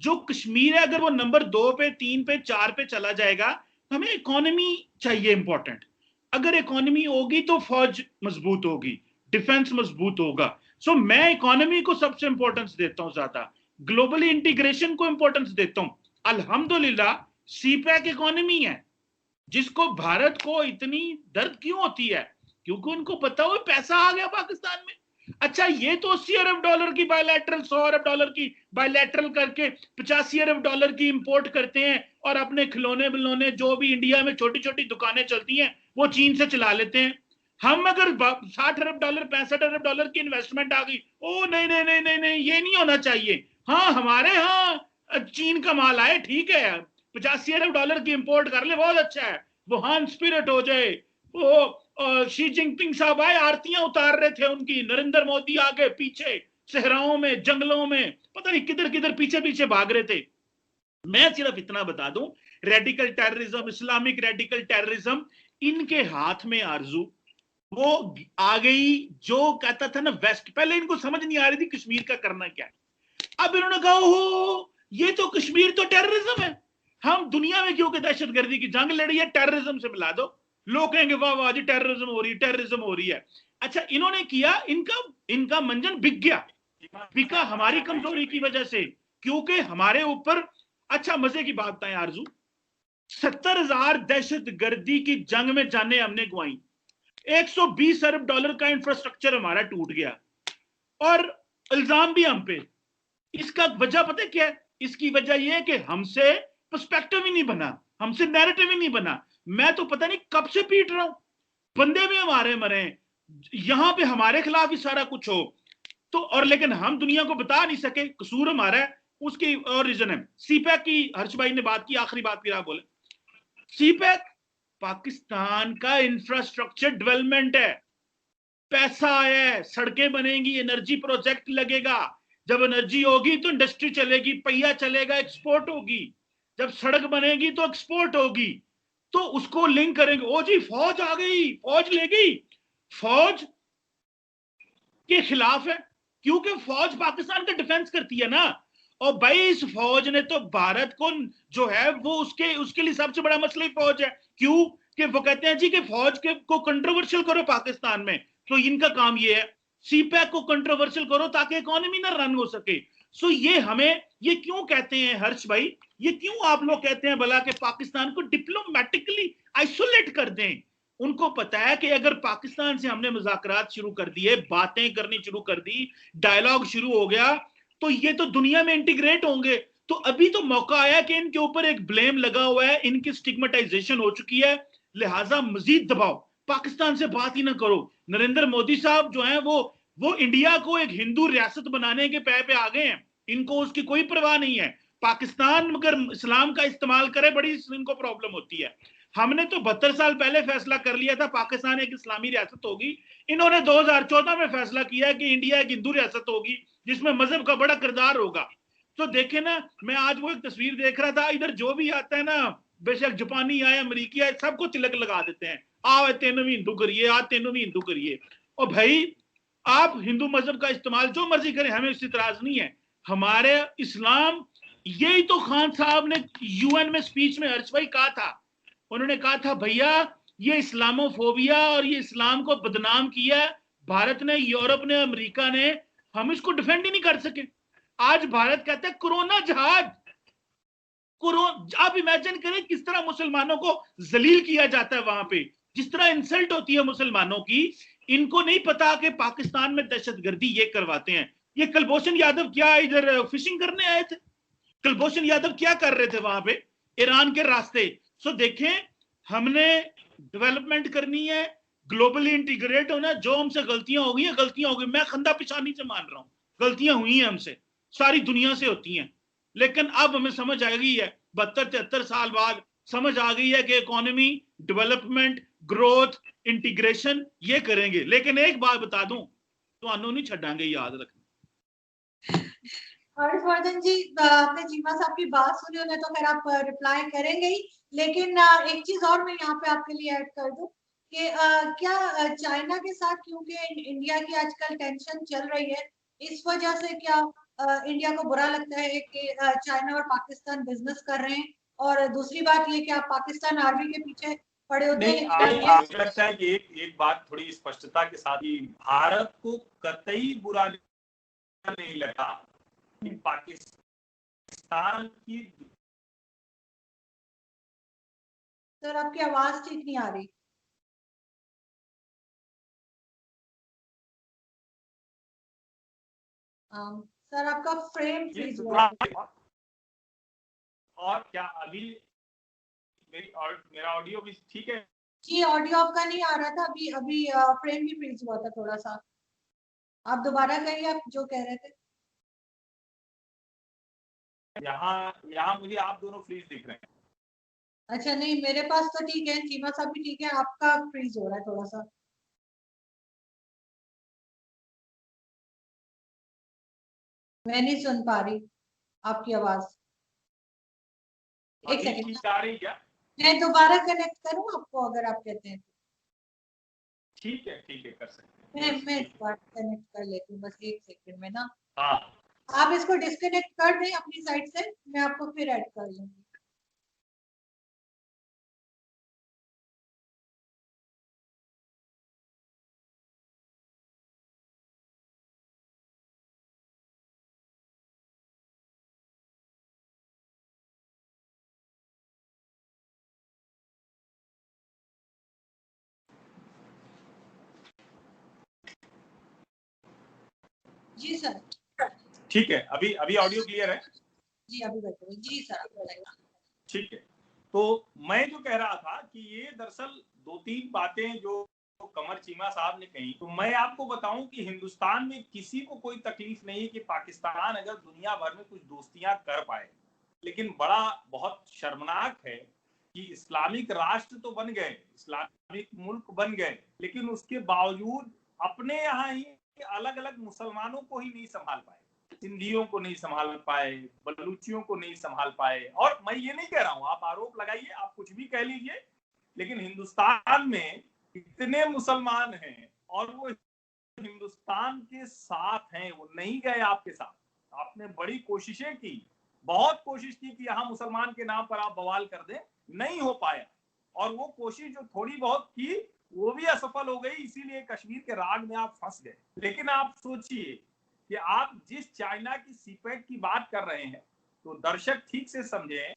जो कश्मीर है अगर वो नंबर 2 पे, 3 पे, 4 पे चला जाएगा, हमें इकोनॉमी चाहिए इंपॉर्टेंट। अगर इकोनॉमी होगी तो फौज मजबूत होगी, डिफेंस मजबूत होगा। सो मैं इकोनॉमी को सबसे इंपॉर्टेंस देता हूं, ज्यादा ग्लोबली इंटीग्रेशन को इंपॉर्टेंस देता हूं। अल्हम्दुलिल्लाह सीपैक इकोनॉमी है जिसको भारत को इतनी दर्द क्यों होती है, क्योंकि उनको पता हो पैसा आ गया पाकिस्तान में। अच्छा, ये तो $80 अरब की बायलैटरल, $100 अरब की बायलैटरल करके $85 अरब की इंपोर्ट करते हैं, और अपने खिलौने बिलौने जो भी इंडिया में छोटी छोटी दुकानें चलती हैं वो चीन से चला लेते हैं। हम अगर $60 अरब, $65 अरब की इन्वेस्टमेंट आ गई, ओ नहीं नहीं नहीं नहीं नहीं, ये नहीं होना चाहिए। हाँ, हमारे यहाँ चीन का माल आए, ठीक है, $85 अरब की इंपोर्ट कर ले, बहुत अच्छा है, वुहान स्पिरिट हो जाए। वो शी जिनपिंग साहब आए, आरतियां उतार रहे थे उनकी, नरेंद्र मोदी आगे पीछे सहराओं में, जंगलों में, पता नहीं किधर किधर पीछे पीछे भाग रहे थे। मैं सिर्फ इतना बता दूं, radical terrorism, Islamic radical terrorism इनके हाथ में आरजू वो आ गई। जो कहता था ना वेस्ट, पहले इनको समझ नहीं आ रही थी कश्मीर का करना क्या है। अब इन्होंने कहा हो ये तो कश्मीर तो टेररिज्म है, हम दुनिया में क्योंकि दहशतगर्दी की जंग लड़ी है, टेररिज्म से मिला दो। लोग कहेंगे वाह वाह जी, टेररिज्म हो रही है, टेररिज्म हो रही है। अच्छा, इन्होंने किया, इनका मंजन बिक गया, बिका हमारी कमजोरी की वजह से, क्योंकि हमारे ऊपर। अच्छा, मजे की बात है आरजू, 70,000 दहशतगर्दी की जंग में जाने हमने गवाई, $120 अरब का इंफ्रास्ट्रक्चर हमारा टूट गया, और इल्जाम भी हम पे। इसका वजह पता है क्या है? इसकी वजह यह है कि हमसे पर्सपेक्टिव ही नहीं बना, हमसे नैरेटिव ही नहीं बना। मैं तो पता नहीं कब से पीट रहा हूं, बंदे भी हमारे मरे, यहां पे हमारे खिलाफ ही सारा कुछ हो तो, और लेकिन हम दुनिया को बता नहीं सके, कसूर हमारा है। उसकी और रीजन है। सीपैक की हर्ष भाई ने बात की, आखिरी बात फिर आप बोले। सीपैक पाकिस्तान का इंफ्रास्ट्रक्चर डेवलपमेंट है, पैसा है, सड़कें बनेंगी, एनर्जी प्रोजेक्ट लगेगा, जब एनर्जी होगी तो इंडस्ट्री चलेगी, पहिया चलेगा, एक्सपोर्ट होगी, जब सड़क बनेगी तो एक्सपोर्ट होगी। तो उसको लिंक करेंगे। ओ जी फौज आ गई, फौज ले गई, फौज के खिलाफ है, क्योंकि फौज पाकिस्तान का डिफेंस करती है ना। और भाई इस फौज ने तो भारत को जो है वो उसके लिए सबसे बड़ा मसला ही फौज है। क्यों? कि वो कहते हैं जी कि फौज के को कंट्रोवर्शियल करो पाकिस्तान में, तो इनका काम ये है सीपैक को कंट्रोवर्शियल करो ताकि इकोनॉमी ना रन हो सके। सो ये हमें ये क्यों कहते हैं हर्ष भाई, ये क्यों आप लोग कहते हैं भला कि पाकिस्तान को डिप्लोमेटिकली आइसोलेट कर दें? उनको पता है कि अगर पाकिस्तान से हमने मुज़ाकरात शुरू कर दिए, बातें करनी शुरू कर दी, डायलॉग शुरू हो गया, तो ये तो दुनिया में इंटीग्रेट होंगे। तो अभी तो मौका आया कि इनके ऊपर एक ब्लेम लगा हुआ है, इनकी स्टिग्मेटाइजेशन हो चुकी है, लिहाजा मजीद दबाव पाकिस्तान से बात ही ना करो। नरेंद्र मोदी साहब जो हैं वो इंडिया को एक हिंदू रियासत बनाने के पे आ गए हैं, इनको उसकी कोई परवाह नहीं है। पाकिस्तान अगर इस्लाम का इस्तेमाल करे बड़ी इनको प्रॉब्लम होती है। हमने तो 72 साल पहले फैसला कर लिया था पाकिस्तान एक इस्लामी रियासत होगी, इन्होंने 2014 में फैसला किया कि इंडिया एक हिंदू रियासत होगी जिसमें मजहब का बड़ा किरदार होगा। तो देखे ना, मैं आज वो एक तस्वीर देख रहा था, इधर जो भी आता है ना, बेशक जापानी आए अमरीकी आए, सबको तिलक लगा देते हैं, आओ तेनों भी हिंदू करिए, आज तेनों भी हिंदू करिए। और भाई आप हिंदू मजहब का इस्तेमाल जो मर्जी करें, हमें इससे इतराज नहीं है। हमारे इस्लाम, यही तो खान साहब ने यूएन में स्पीच में हर्ष भाई कहा था, उन्होंने कहा था भैया ये इस्लामोफोबिया और ये इस्लाम को बदनाम किया भारत ने, यूरोप ने, अमेरिका ने, हम इसको डिफेंड ही नहीं कर सके। आज भारत कहता है कोरोना जहाज, आप इमेजिन करें किस तरह मुसलमानों को जलील किया जाता है वहां पे, जिस तरह इंसल्ट होती है मुसलमानों की। इनको नहीं पता कि पाकिस्तान में दहशतगर्दी ये करवाते हैं। ये कुलभूषण यादव क्या इधर फिशिंग करने आए थे? कुलभूषण यादव क्या कर रहे थे वहां पे ईरान के रास्ते? सो देखें, हमने डेवलपमेंट करनी है, ग्लोबली इंटीग्रेट होना। जो हमसे गलतियां हो गई हैं, गलतियां हो गई, मैं खंदा पिशानी से मान रहा हूं, गलतियां हुई हैं हमसे, सारी दुनिया से होती हैं, लेकिन अब हमें समझ आ गई है 72-73 साल बाद समझ आ गई है कि इकोनॉमी डेवलपमेंट, ग्रोथ, इंटीग्रेशन ये करेंगे। लेकिन एक बात बता दूं, तो नहीं छड़ांगे, याद रखना। हर्षवर्धन जी, आपने चीमा साहब की बात सुनी, उन्हें तो खैर आप रिप्लाई करेंगे ही, लेकिन एक चीज और मैं यहाँ पे आपके लिए ऐड कर दूं कि क्या चाइना के साथ, क्योंकि इंडिया की आजकल टेंशन चल रही है, इस वजह से क्या इंडिया को बुरा लगता है कि चाइना और पाकिस्तान बिजनेस कर रहे हैं? और दूसरी बात ये कि आप पाकिस्तान आर्मी के पीछे पड़े होते हैं, नहीं, मुझे लगता है कि एक बात थोड़ी स्पष्टता के साथ ही, भारत को कतई बुरा नहीं लगा कि पाकिस्तान की। सर आपकी आवाज ठीक नहीं आ रही। सर आपका फ्रेम फ्रीज हुआ है। और क्या अभी मेरा ऑडियो भी ठीक है? जी, ऑडियो आपका नहीं आ रहा था अभी, फ्रेम भी फ्रीज हुआ था थोड़ा सा। आप दोबारा कहिए, आप जो कह रहे थे। यहाँ मुझे आप दोनों फ्रीज दिख रहे हैं। अच्छा, नहीं मेरे पास तो ठीक है, चीमा साहब भी ठीक है, आपका फ्रीज हो रहा है थोड़ा सा। मैं नहीं सुन पा रही आपकी आवाज। एक सेकंड, आ रही क्या? मैं दोबारा कनेक्ट करूं आपको अगर आप कहते हैं? ठीक है, कर सकते हैं। मैं इस बार कनेक्ट कर लेती हूँ, बस एक सेकंड में ना। हाँ, आप इसको डिस्कनेक्ट कर दें अपनी साइड से, मैं आपको फिर ऐड कर लूंगी। जी सर। ठीक है, अभी ऑडियो क्लियर है? जी अभी बैठे जी सर, आप बताइए। ठीक है, तो मैं जो कह रहा था कि ये दरअसल 2-3 बातें जो कमर चीमा साहब ने कही, तो मैं आपको बताऊं कि हिंदुस्तान में किसी को कोई तकलीफ नहीं है कि पाकिस्तान अगर दुनिया भर में कुछ दोस्तियां कर पाए, लेकिन बड़ा बहुत शर्मनाक है कि इस्लामिक राष्ट्र तो बन गए, इस्लामिक मुल्क बन गए, लेकिन उसके बावजूद अपने यहाँ ही अलग अलग मुसलमानों को ही नहीं संभाल पाए, सिंधियों को नहीं संभाल पाए, बलूचियों को नहीं संभाल पाए। और मैं ये नहीं कह रहा हूं, आप आरोप लगाइए, आप कुछ भी कह लीजिए, लेकिन हिंदुस्तान में इतने मुसलमान हैं और वो हिंदुस्तान के साथ हैं, वो नहीं गए आपके साथ। आपने बड़ी कोशिशें की, बहुत कोशिश की कि यहाँ मुसलमान के नाम पर आप बवाल कर दें, नहीं हो पाया। और वो कोशिश जो थोड़ी बहुत की वो भी असफल हो गई, इसीलिए कश्मीर के राग में आप फंस गए। लेकिन आप सोचिए कि आप जिस चाइना की सीपेट की बात कर रहे हैं, तो दर्शक ठीक से समझें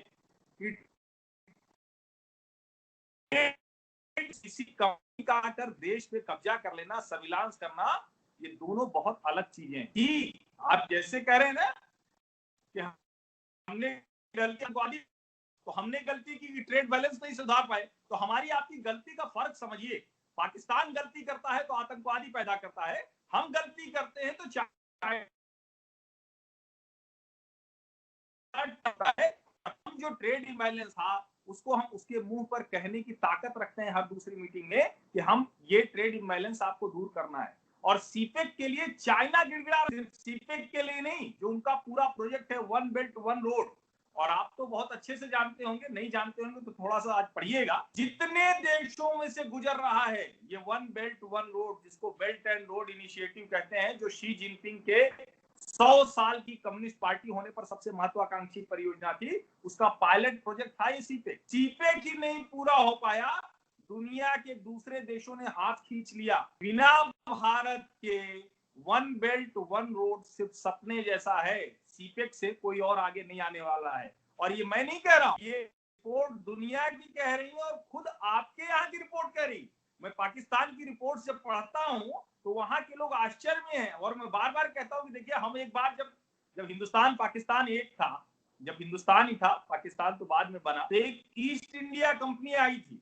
कि किसी कंपनी का आकर देश पे कब्जा कर लेना, सर्विलांस करना, ये दोनों बहुत अलग चीजें हैं। आप जैसे कह रहे हैं ना कि हमने गलती, तो हमने गलती की, ट्रेड बैलेंस नहीं सुधार पाए, तो हमारी आपकी गलती का फर्क समझिए। पाकिस्तान गलती करता है तो आतंकवादी पैदा करता है, हम गलती करते हैं तो हम जो ट्रेड इम्बैलेंस था उसको हम उसके मुंह पर कहने की ताकत रखते हैं हर दूसरी मीटिंग में कि हम ये ट्रेड इम्बैलेंस आपको दूर करना है। और सीपेक के लिए चाइना गिड़गिड़ा, सिर्फ सीपेक के लिए नहीं, जो उनका पूरा प्रोजेक्ट है वन बेल्ट वन रोड, और आप तो बहुत अच्छे से जानते होंगे, नहीं जानते होंगे तो थोड़ा सा आज पढ़िएगा, जितने देशों में से गुजर रहा है ये वन बेल्ट वन रोड, जिसको बेल्ट एंड रोड इनिशिएटिव कहते हैं, जो शी जिनपिंग के 100 साल की कम्युनिस्ट पार्टी होने पर सबसे महत्वाकांक्षी परियोजना थी, उसका पायलट प्रोजेक्ट था ये सीपेक। सीपेक ही नहीं पूरा हो पाया, दुनिया के दूसरे देशों ने हाथ खींच लिया। बिना भारत के वन बेल्ट वन रोड सिर्फ सपने जैसा है, सीपेक से कोई और आगे नहीं आने वाला है। और ये मैं नहीं कह रहा हूं, ये रिपोर्ट दुनिया की कह रही है और खुद आपके यहाँ की रिपोर्ट कह रही। मैं पाकिस्तान की रिपोर्ट जब पढ़ता हूं तो वहां के लोग आश्चर्य में हैं। और मैं बार बार कहता हूं कि देखिए, हम एक बार जब हिंदुस्तान पाकिस्तान एक था, जब हिंदुस्तान ही था, पाकिस्तान तो बाद में बना, तो एक ईस्ट इंडिया कंपनी आई थी,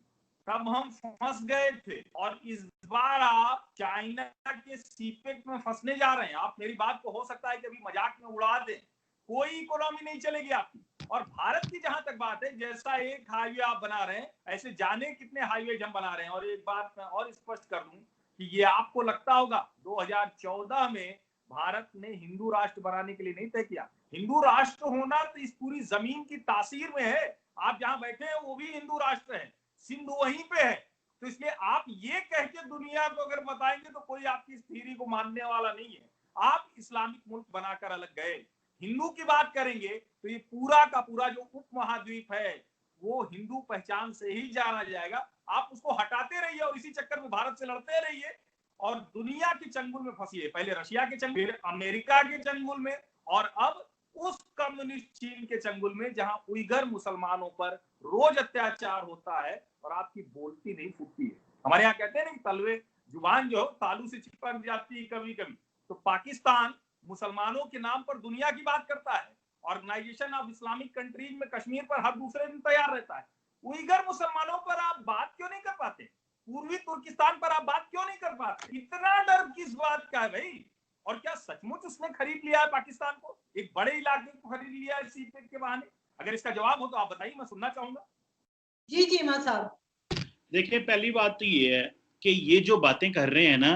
तब हम फंस गए थे। और इस बार आप चाइना के सीपेक में फंसने जा रहे हैं। आप मेरी बात को हो सकता है कि अभी मजाक में उड़ा दें, कोई इकोनॉमी नहीं चलेगी आपकी। और भारत की जहां तक बात है, जैसा एक हाईवे आप बना रहे हैं, ऐसे जाने कितने हाईवे हम बना रहे हैं। और एक बात मैं और स्पष्ट कर दूं कि ये आपको लगता होगा 2014 में भारत ने हिंदू राष्ट्र बनाने के लिए नहीं तय किया। हिंदू राष्ट्र होना तो इस पूरी जमीन की तासीर में है। आप जहां बैठे हैं वो भी हिंदू राष्ट्र है, सिंध वहीं पे है। तो इसलिए आप ये कह के दुनिया को अगर बताएंगे तो कोई आपकी इस थ्योरी को मानने वाला नहीं है। आप इस्लामिक मुल्क बनाकर अलग गए। हिंदू की बात करेंगे तो ये पूरा का पूरा जो उप महाद्वीप है वो हिंदू पहचान से ही जाना जाएगा। आप उसको हटाते रहिए और इसी चक्कर में भारत से लड़ते रहिए और दुनिया के चंगुल में फंसिए। पहले रशिया के चंगुल, फिर अमेरिका के चंगुल में, और अब उस कम्युनिस्ट चीन के चंगुल में जहां उइगर मुसलमानों पर रोज अत्याचार होता है और आपकी बोलती नहीं फूटती है। हमारे यहाँ कहते हैं ना, तलवे जुबान जो तालू से चिपक जाती है कभी कभी। तो पाकिस्तान मुसलमानों के नाम पर दुनिया की बात करता है। ऑर्गेनाइजेशन ऑफ इस्लामिक कंट्रीज में कश्मीर पर हर दूसरे दिन तैयार रहता है। उइगर मुसलमानों पर आप बात क्यों नहीं कर पाते? पूर्वी तुर्किस्तान पर आप बात क्यों नहीं कर पाते? इतना डर किस बात का है भाई? और क्या सचमुच उसने खरीद लिया है पाकिस्तान को, एक बड़े इलाके को खरीद लिया है सीपेक के बहाने? अगर इसका जवाब हो तो आप बताइए, मैं सुनना चाहूंगा। जी जी इमाम साहब, देखिए, पहली बात तो ये है कि ये जो बातें कर रहे हैं ना,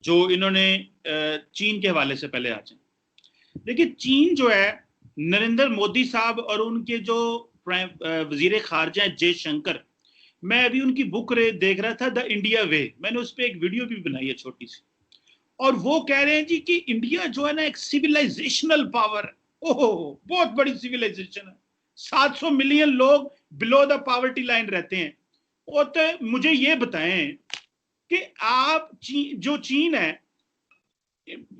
जो इन्होंने चीन के हवाले से पहले आ जाए। देखिए, चीन जो है, नरेंद्र मोदी साहब और उनके जो वजीर खारजा जयशंकर, मैं अभी उनकी बुक देख रहा था, द इंडिया वे, मैंने उस पर एक वीडियो भी बनाई है छोटी सी, और वो कह रहे हैं जी कि इंडिया जो है ना एक सिविलाइजेशनल पावर है। ओहो, बहुत बड़ी सिविलाइजेशन है, 700 मिलियन लोग बिलो द पॉवर्टी लाइन रहते हैं। और तो मुझे ये बताएं कि आप जो चीन है,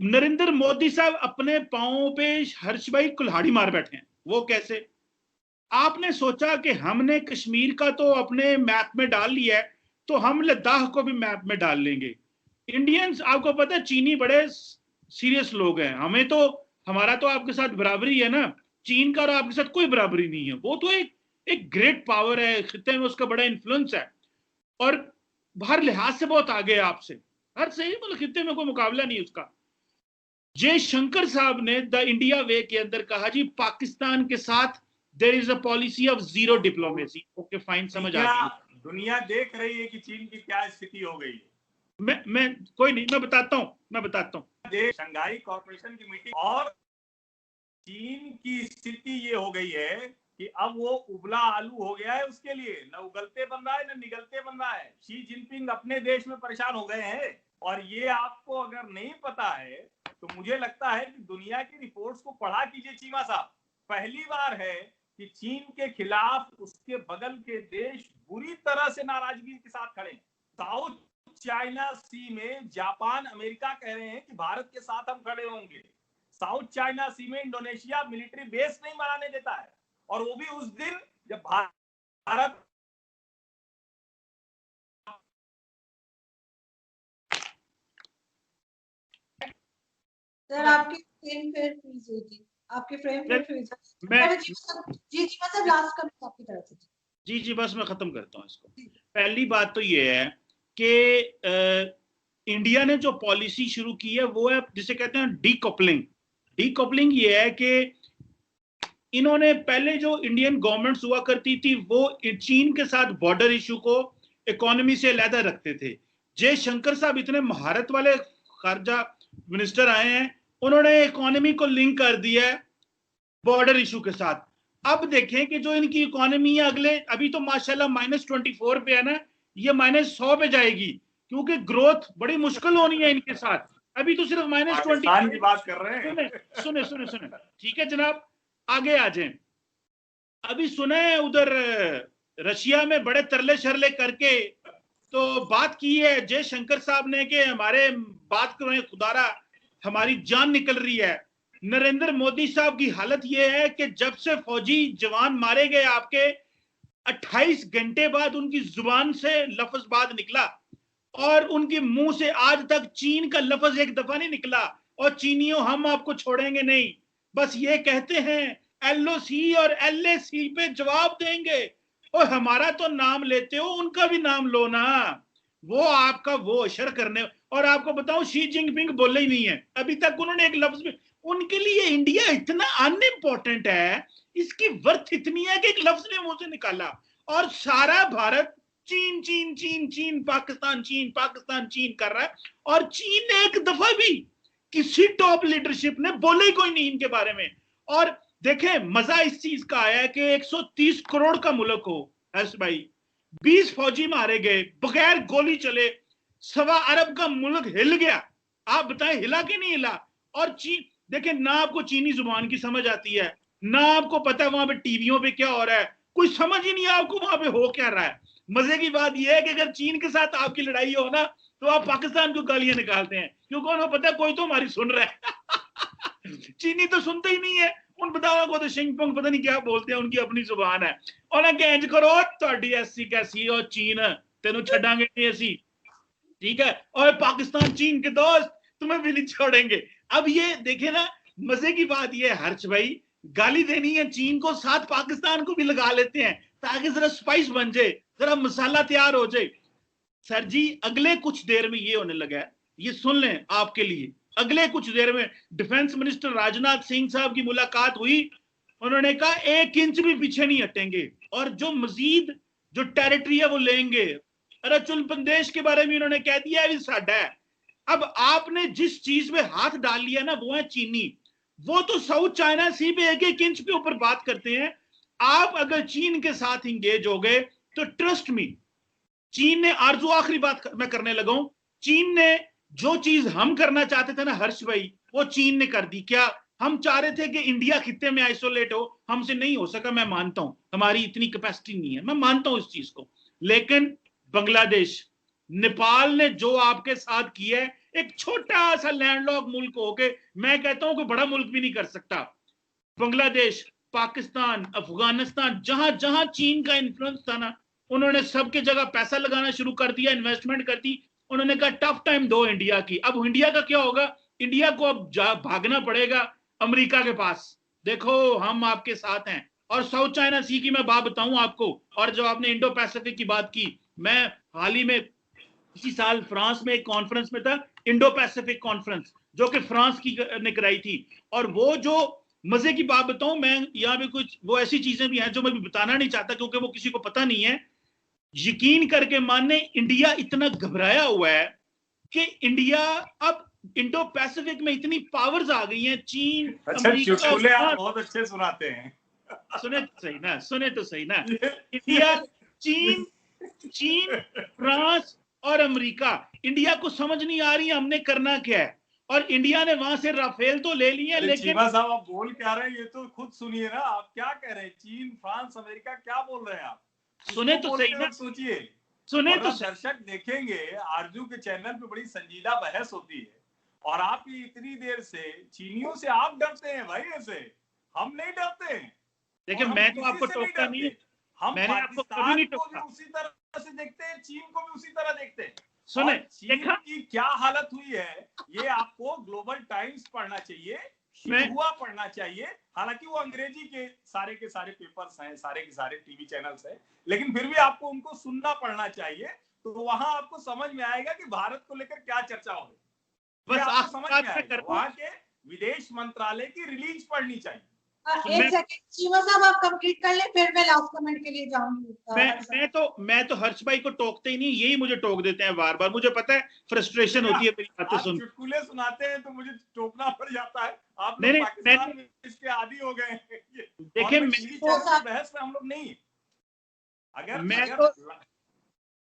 नरेंद्र मोदी साहब अपने पांवों पे हर्ष भाई कुल्हाड़ी मार बैठे हैं। वो कैसे? आपने सोचा कि हमने कश्मीर का तो अपने मैप में डाल लिया है, तो हम लद्दाख को भी मैप में डाल लेंगे। इंडियंस, आपको पता है, चीनी बड़े सीरियस लोग हैं। हमें तो, हमारा तो आपके साथ बराबरी है ना, चीन का और आपके साथ कोई बराबरी नहीं है। वो तो एक ग्रेट पावर है, खित्ते में उसका बड़ा इन्फ्लुएंस है और हर लिहाज से बहुत आगे है आपसे, हर सही, मतलब खित्ते में कोई मुकाबला नहीं उसका। जयशंकर साहब ने द इंडिया वे के अंदर कहा जी, पाकिस्तान के साथ there is a policy of zero diplomacy. Okay fine, समझ आ गई। दुनिया देख रही है कि चीन की क्या स्थिति हो गई है। मैं कोई नहीं, मैं बताता हूं। शंघाई कॉर्पोरेशन की मीटिंग, और चीन की स्थिति ये हो गई है कि अब वो उबला आलू हो गया है। उसके लिए न उगलते बन रहा है न निगलते बन रहा है। शी जिनपिंग अपने देश में परेशान हो गए हैं। और ये आपको अगर नहीं पता है तो मुझे लगता है कि दुनिया की रिपोर्ट्स को पढ़ा कीजिए चीमा साहब। पहली बार है कि चीन के खिलाफ उसके बगल के देश बुरी तरह से नाराजगी के साथ खड़े। साउथ चाइना सी में जापान, अमेरिका कह रहे हैं कि भारत के साथ हम खड़े होंगे। साउथ चाइना सी में इंडोनेशिया मिलिट्री बेस नहीं बनाने देता है, और वो भी उस दिन जब भारत। सर आपकी फ्रेम फिर फ्रीज हुई थी, आपकी फ्रेम फिर फ्रीज हुई। जी जी मतलब लास्ट कमेंट आपकी तरफ से। जी बस मैं खत्म करता हूँ इसको। पहली बात तो ये है कि इंडिया ने जो पॉलिसी शुरू की है वो है जिसे कहते हैं डीकपलिंग। डीकपलिंग ये है कि इन्होंने पहले जो इंडियन गवर्नमेंट्स हुआ करती थी वो चीन के साथ बॉर्डर इशू को इकोनॉमी से अलहदा रखते थे। जयशंकर साहब इतने महारत वाले खारजा मिनिस्टर आए हैं, उन्होंने इकोनॉमी को लिंक कर दिया है बॉर्डर इशू के साथ। अब देखें कि जो इनकी इकोनॉमी है अगले, अभी तो माशाल्लाह -24 पे है ना, ये -100 पे जाएगी क्योंकि ग्रोथ बड़ी मुश्किल होनी है इनके साथ। अभी तो सिर्फ पाकिस्तान की बात कर रहे हैं। सुने सुने सुने, ठीक है जनाब, आगे आ जाए। अभी सुने उधर रशिया में बड़े तरले शरले करके तो बात की है जयशंकर साहब ने कि हमारे बात करें खुदारा हमारी जान निकल रही है। नरेंद्र मोदी साहब की हालत यह है कि जब से फौजी जवान मारे गए आपके 28 घंटे बाद उनकी जुबान से लफ्ज बाद निकला और उनके मुंह से आज तक चीन का लफ्ज एक दफा नहीं निकला। और चीनियों हम आपको छोड़ेंगे नहीं, बस ये कहते हैं LOC और LAC पे जवाब देंगे। और हमारा तो नाम लेते हो, उनका भी नाम लो ना, वो आपका वो अशर करने। और आपको बताऊं शी जिनपिंग बोले ही नहीं है अभी तक, उन्होंने एक लफ्ज भी। उनके लिए इंडिया इतना अनइम्पोर्टेंट है, इसकी वर्थ इतनी है कि एक लफ्ज ने मुंह से निकाला और सारा भारत चीन चीन चीन चीन पाकिस्तान चीन कर रहा है। और चीन ने एक दफा भी किसी टॉप लीडरशिप ने बोले ही कोई नहीं इनके बारे में। और देखें मजा इस चीज का आया है कि 130 करोड़ का मुल्क हो हर्ष भाई, 20 फौजी मारे गए बगैर गोली चले, 1.25 अरब का मुल्क हिल गया। आप बताएं हिला कि नहीं हिला? और चीन देखें ना आपको चीनी जुबान की समझ आती है, ना आपको पता है वहां पे टीवियों पे क्या हो रहा है, कोई समझ ही नहीं आपको वहां पे हो क्या रहा है। मजे की बात यह है कि अगर चीन के साथ आपकी लड़ाई हो ना तो आप पाकिस्तान को गालियां निकालते हैं क्योंकि उन्हें पता है कोई तो हमारी सुन रहा है। चीनी तो सुनते ही नहीं है, उन बताओ को तो शिंगपोंग पता नहीं क्या बोलते हैं, उनकी अपनी जुबान है। और इंज करो ਤੁਹਾਡੀ ਐਸੀ कैसी और चीन तेनों छड़ांगे नहीं ऐसी, ठीक है, और पाकिस्तान चीन के दोस्त तुम्हें भी नहीं छोड़ेंगे। अब ये देखे ना मजे की बात ये है हर्ष भाई, गाली देनी है चीन को, साथ पाकिस्तान को भी लगा लेते हैं ताकि जरा स्पाइस बन जाए, जरा मसाला तैयार हो जाए। सर जी अगले कुछ देर में ये होने लगा है, ये सुन लें आपके लिए, अगले कुछ देर में डिफेंस मिनिस्टर राजनाथ सिंह साहब की मुलाकात हुई, उन्होंने कहा 1 इंच भी पीछे नहीं हटेंगे और जो मजीद जो टेरिटरी है वो लेंगे। अरुणाचल प्रदेश के बारे में उन्होंने कह दिया है साडा है। अब आपने जिस चीज में हाथ डाल लिया ना वो है चीनी, वो तो साउथ चाइना सी पे 1 इंच के ऊपर बात करते हैं। आप अगर चीन के साथ इंगेज हो गए तो ट्रस्ट मी, चीन ने आरजू आखिरी बात मैं करने लगा हूं, चीन ने जो चीज हम करना चाहते थे ना हर्ष भाई वो चीन ने कर दी। क्या हम चाह रहे थे कि इंडिया खित्ते में आइसोलेट हो, हमसे नहीं हो सका, मैं मानता हूं हमारी इतनी कैपेसिटी नहीं है, मैं मानता हूं इस चीज को। लेकिन बांग्लादेश नेपाल ने जो आपके साथ किया है, एक छोटा सा लैंडलॉक मुल्क होके, मैं कहता हूं कि बड़ा मुल्क भी नहीं कर सकता। बांग्लादेश, पाकिस्तान, अफगानिस्तान, जहां जहां चीन का इन्फ्लुएंस था ना, उन्होंने सबके जगह पैसा लगाना शुरू कर दिया, इन्वेस्टमेंट कर दी। उन्होंने कहा टफ टाइम दो इंडिया की। अब इंडिया का क्या होगा? इंडिया को अब भागना पड़ेगा अमेरिका के पास, देखो हम आपके साथ हैं। और साउथ चाइना सी की मैं बात बताऊं आपको, और जब आपने इंडो पैसिफिक की बात की, मैं हाल ही में इसी साल फ्रांस में एक कॉन्फ्रेंस में था, इंडो पैसिफिक कॉन्फ्रेंस, जो कि फ्रांस की ने कराई थी। और वो जो मजे की बात बताऊं, मैं यहाँ पे कुछ वो ऐसी चीजें भी हैं जो मैं भी बताना नहीं चाहता क्योंकि वो किसी को पता नहीं है। यकीन करके मानने, इंडिया इतना घबराया हुआ है कि इंडिया अब इंडो पैसिफिक में इतनी पावर्स आ गई हैं, चीन, अमेरिका। आप बहुत अच्छे सुनाते हैं। सुने तो सही ना, सुने तो सही ना। इंडिया, चीन, फ्रांस और अमेरिका, इंडिया को समझ नहीं आ रही है हमने करना क्या है। और इंडिया ने वहां से राफेल तो ले लिए, लेकिन चीमा साहब आप बोल क्या रहे हैं ये तो खुद सुनिए ना, आप क्या कह रहे हैं? चीन, फ्रांस, अमेरिका क्या बोल रहे हैं आप? सुने तो सही ना, सोचिए, सुने तो दर्शक देखेंगे आरजू के चैनल पे बड़ी संजीदा बहस होती है और आप ये इतनी देर से चीनियों से आप डरते हैं भाई, ऐसे हम नहीं डरते हैं। देखिए मैं तो आपको टोकता नहीं है, हम मैंने आपको कभी नहीं टोका। उसी तरह से देखते हैं, चीन को भी उसी तरह देखते हैं। सुने चीन की क्या हालत हुई है ये आपको ग्लोबल टाइम्स पढ़ना चाहिए। शिन्हुआ पढ़ना चाहिए। हालांकि वो अंग्रेजी के सारे पेपर्स हैं, सारे के सारे टीवी चैनल्स हैं, लेकिन फिर भी आपको उनको सुनना पढ़ना चाहिए। तो वहां आपको समझ में आएगा कि भारत को लेकर क्या चर्चा हो रही है, बस आपको समझ में आएगा। वहां के विदेश मंत्रालय की रिलीज पढ़नी चाहिए। एक सेकंड चीमा साहब, आप कंप्लीट कर लें, फिर मैं लास्ट कमेंट के लिए जाऊंगी। मैं तो हर्ष भाई को टोकते ही नहीं, यही मुझे टोक देते हैं बार बार। मुझे पता है फ्रस्ट्रेशन होती है मेरी बातें सुन। चुटकुले सुनाते हैं तो मुझे टोकना पड़ जाता है। आप लोग पाकिस्तान में इसके आदी हो गए हैं। देखिए बहस में हम लोग नहीं।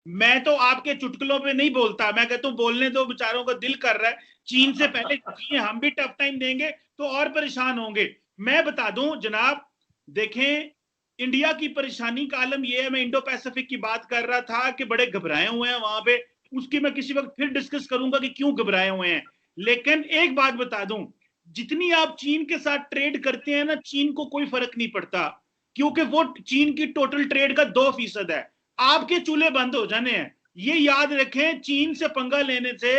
मैं तो आपके चुटकुलों पे नहीं बोलता, मैं कहता हूँ बोलने दो, बेचारों का दिल कर रहा है। चीन से पहले हम भी टफ टाइम देंगे तो और परेशान होंगे। मैं बता दूं जनाब, देखें इंडिया की परेशानी का आलम यह है, मैं इंडो पैसिफिक की बात कर रहा था कि बड़े घबराए हुए हैं वहां पे, उसकी मैं किसी वक्त फिर डिस्कस करूंगा कि क्यों घबराए हुए हैं। लेकिन एक बात बता दूं, जितनी आप चीन के साथ ट्रेड करते हैं ना, चीन को कोई फर्क नहीं पड़ता, क्योंकि वो चीन की टोटल ट्रेड का 2% है। आपके चूल्हे बंद हो जाने हैं, ये याद रखें। चीन से पंगा लेने से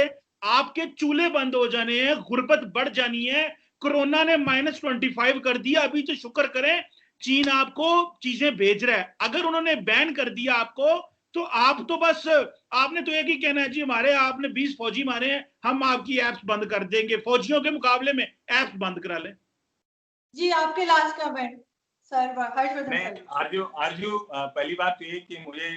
आपके चूल्हे बंद हो जाने हैं, गुर्बत बढ़ जानी है। कोरोना ने -25 कर दिया, अभी तो शुक्र करें चीन आपको चीजें भेज रहा है। अगर उन्होंने बैन कर दिया आपको, तो आप तो बस, आपने तो एक ही कहना है जी हमारे, आपने 20 फौजी मारे हैं, हम आपकी एप्स बंद कर देंगे। फौजियों के मुकाबले में एप्स बंद करा लें। जी आपके लास्ट कमेंट सर। आरजू पहली बात तो ये कि मुझे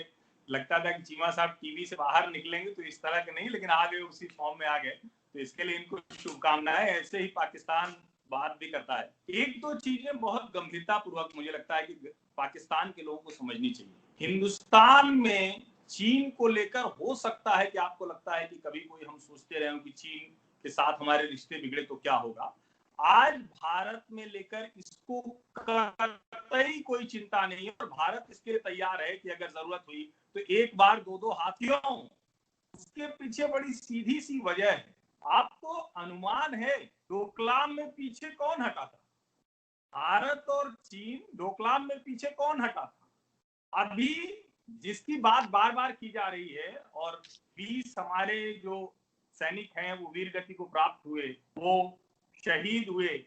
लगता था कि चीमा साहब टीवी से बाहर निकलेंगे तो इस तरह के नहीं, लेकिन आ गए, उसी फॉर्म में आ गए, तो इसके लिए इनको शुभकामनाएं। ऐसे ही पाकिस्तान बात भी करता है। एक दो चीजें बहुत गंभीरता पूर्वक मुझे लगता है कि पाकिस्तान के लोगों को समझनी चाहिए। हिंदुस्तान में चीन को लेकर हो सकता है कि आपको लगता है कि कभी कोई हम सोचते रहे कि चीन के साथ हमारे रिश्ते बिगड़े तो क्या होगा। आज भारत में लेकर इसको कतई कोई चिंता नहीं है, और भारत इसके लिए तैयार है कि अगर जरूरत हुई तो एक बार दो हाथियों। उसके पीछे बड़ी सीधी सी वजह है। आपको अनुमान है डोकलाम में पीछे कौन हटा था? भारत और चीन डोकलाम में पीछे कौन हटा था? अभी जिसकी बात बार बार की जा रही है, और 20 हमारे जो सैनिक हैं वो वीर गति को प्राप्त हुए, वो शहीद हुए,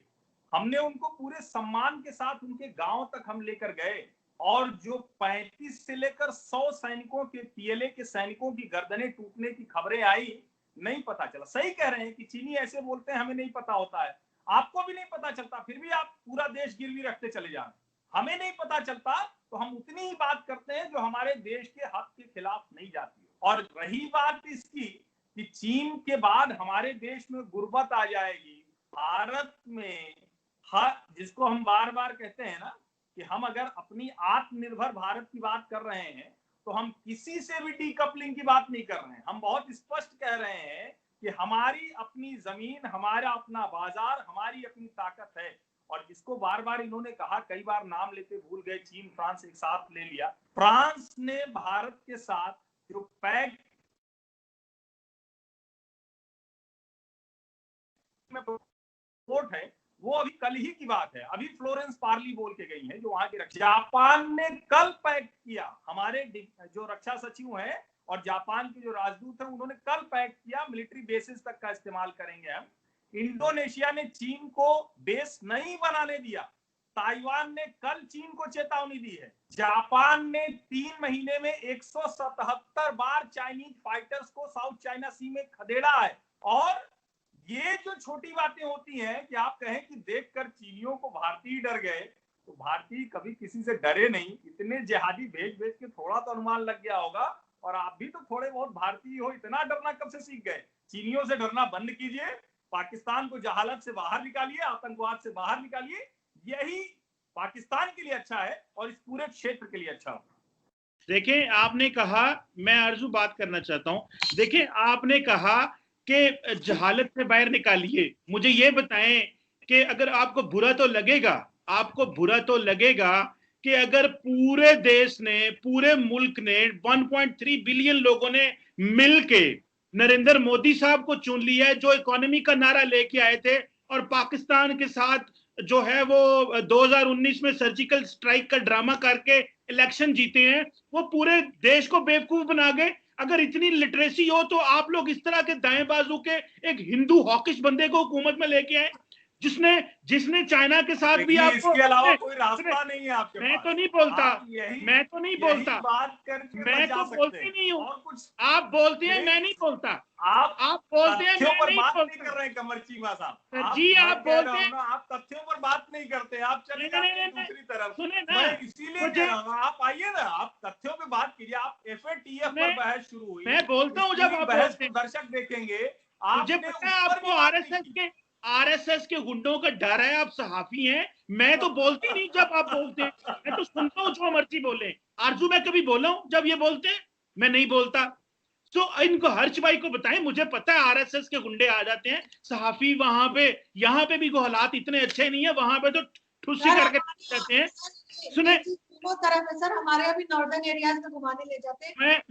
हमने उनको पूरे सम्मान के साथ उनके गांव तक हम लेकर गए, और जो 35 से लेकर 100 सैनिकों के, पीएलए के सैनिकों की गर्दनें टूटने की खबरें आई, नहीं पता चला। सही कह रहे हैं कि चीनी ऐसे बोलते हैं हमें नहीं पता होता है, आपको भी नहीं पता चलता, फिर भी आप पूरा देश गिरवी रखते चले जा रहे हैं। हमें नहीं पता चलता तो हम उतनी ही बात करते हैं जो हमारे देश के हक के खिलाफ नहीं जाती। और रही बात इसकी कि चीन के बाद हमारे देश में गुर्बत आ जाएगी, भारत में जिसको हम बार बार कहते हैं ना कि हम अगर अपनी आत्मनिर्भर भारत की बात कर रहे हैं तो हम किसी से भी डीकपलिंग की बात नहीं कर रहे हैं। हम बहुत स्पष्ट कह रहे हैं कि हमारी अपनी जमीन, हमारा अपना बाजार, हमारी अपनी ताकत है। और जिसको बार बार इन्होंने कहा, कई बार नाम लेते भूल गए, चीन फ्रांस एक साथ ले लिया। फ्रांस ने भारत के साथ जो पैक्ट में रिपोर्ट है वो अभी कल ही की बात है, अभी फ्लोरेंस पार्ली बोल के गई है जो वहां की रक्षा। जापान ने कल पैक्ट किया, हमारे जो रक्षा सचिव हैं और जापान के जो राजदूत हैं उन्होंने कल पैक्ट किया, मिलिट्री बेसिस तक का इस्तेमाल करेंगे हम। इंडोनेशिया ने चीन को बेस नहीं बनाने दिया। ताइवान ने कल चीन को चेतावनी दी है। जापान ने 3 महीने में 177 बार चाइनीज फाइटर्स को साउथ चाइना सी में खदेड़ा है। और ये जो छोटी बातें होती हैं कि आप कहें कि देखकर चीनियों को भारतीय डर गए, तो भारतीय कभी किसी से डरे नहीं। इतने जिहादी भेज भेज के थोड़ा तो अनुमान लग गया होगा, और आप भी तो थोड़े बहुत भारतीय हो, इतना डरना कब से सीख गए? चीनियों से डरना बंद कीजिए, पाकिस्तान को जहालत से बाहर निकालिए, आतंकवाद से बाहर निकालिए। यही पाकिस्तान के लिए अच्छा है और इस पूरे क्षेत्र के लिए अच्छा होगा। देखें, आपने कहा, मैं आरजू बात करना चाहता हूं। देखें, आपने कहा कि जहालत से बाहर निकालिए। मुझे ये बताएं कि अगर आपको बुरा तो लगेगा, आपको बुरा तो लगेगा कि अगर पूरे देश ने, पूरे मुल्क ने, 1.3 बिलियन लोगों ने मिलके नरेंद्र मोदी साहब को चुन लिया है, जो इकोनॉमी का नारा लेके आए थे, और पाकिस्तान के साथ जो है वो 2019 में सर्जिकल स्ट्राइक का ड्रामा करके इलेक्शन जीते हैं, वो पूरे देश को बेवकूफ बना गए। अगर इतनी लिटरेसी हो तो आप लोग इस तरह के दाएं बाजू के एक हिंदू हॉकिश बंदे को हुकूमत में लेके आए। जिसने चाइना के साथ भी आपको, इसके अलावा कोई रास्ता नहीं है आपके पास। मैं तो नहीं बोलता, मैं तो नहीं बोलता, बात करके मैं तो बोलती नहीं हूँ, कुछ आप बोलते हैं, मैं नहीं बोलता। आप बोलते हैं, मैं पर नहीं बात बोलता। नहीं कर रहे हैं कमर चीमा साहब जी आप बोलते हैं, आप तथ्यों पर बात नहीं करते, आप चले जाते हैं दूसरी तरफ। सुने ना, मैं इसीलिए कह रहा हूँ आप आइए ना, आप तथ्यों पे बात कीजिए। आप FATF पर बहस शुरू हुई, मैं बोलता हूँ जब आप बहस को दर्शक देखेंगे। मुझे पता है आपको आरएसएस के गुंडों का डर है, आप सहाफी हैं। मैं तो बोलती नहीं जब आप बोलते हैं, मैं तो सुनता हूँ जो मर्जी बोले। आरजू मैं कभी बोला हूँ जब ये बोलते हैं? मैं नहीं बोलता। तो इनको हर्ष भाई को बताएं, मुझे पता है आरएसएस के गुंडे आ जाते हैं, सहाफी वहां पे, यहाँ पे भी को हालात इतने अच्छे नहीं है, वहां पे तो ठुस्सी करके जाते हैं। सुने, तरफ है सर, हमारे अभी नॉर्दर्न एरियाज में घुमाने ले जाते हैं।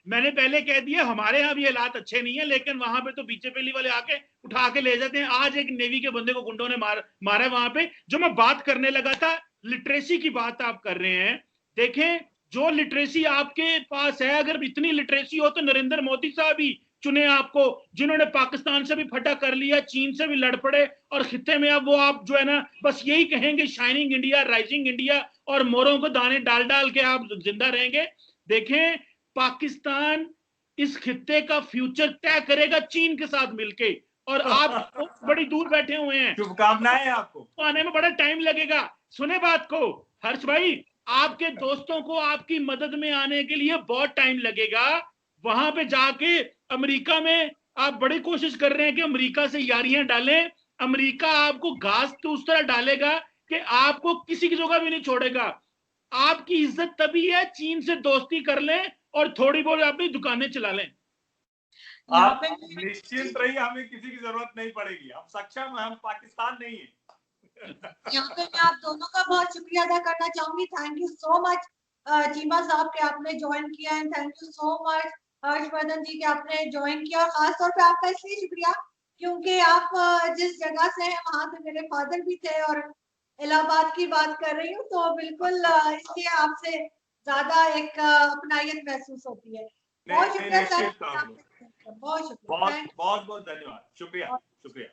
मैंने पहले कह दिया हमारे यहाँ भी हालात अच्छे नहीं है, लेकिन वहां पे तो बीजेपी वाले आके उठा के ले जाते हैं। आज एक नेवी के बंदे को गुंडों ने मारा वहां पे। जो मैं बात करने लगा था, लिटरेसी की बात आप कर रहे हैं। देखें, जो लिटरेसी आपके पास है, अगर इतनी लिटरेसी हो तो नरेंद्र मोदी साहब ही चुने आपको, जिन्होंने पाकिस्तान से भी फटा कर लिया, चीन से भी लड़ पड़े, और खित्ते में अब वो आप जो है ना बस यही कहेंगे शाइनिंग इंडिया, राइजिंग इंडिया, और मोरों को दाने डाल डाल के आप जिंदा रहेंगे। देखें, पाकिस्तान इस खित्ते का फ्यूचर तय करेगा चीन के साथ मिलके, और आप बड़ी दूर बैठे हुए हैं। शुभकामनाएं आपको, आने में बड़ा टाइम लगेगा। सुने बात को हर्ष भाई, आपके दोस्तों को आपकी मदद में आने के लिए बहुत टाइम लगेगा। वहां पे जाके अमेरिका में आप बड़ी कोशिश कर रहे हैं कि अमेरिका से यारियां डालें। अमेरिका आपको घास तो उस तरह डालेगा कि आपको किसी की जगह भी नहीं छोड़ेगा। आपकी इज्जत तभी है चीन से दोस्ती कर लें और थोड़ी बहुत अपनी दुकानें चला लें। आप निश्चिंत रहिए, हमें किसी की जरूरत नहीं पड़ेगी, हम सक्षम हैं, हम पाकिस्तान नहीं है। यहाँ पे मैं आप दोनों का बहुत शुक्रिया अदा करना चाहूंगी। Thank you so much Cheema साहब के आपने ज्वाइन किया, and thank you so much Harshvardhan ji के आपने ज्वाइन किया। और खास तौर पे आपका इसलिए शुक्रिया क्योंकि आप जिस जगह से हैं वहां पे मेरे फादर भी थे, और इलाहाबाद की बात कर रही हूँ, तो बिल्कुल इसलिए आपसे ज्यादा एक अपनायत महसूस होती है। बहुत शुक्रिया सर, बहुत शुक्रिया, बहुत बहुत धन्यवाद, शुक्रिया शुक्रिया।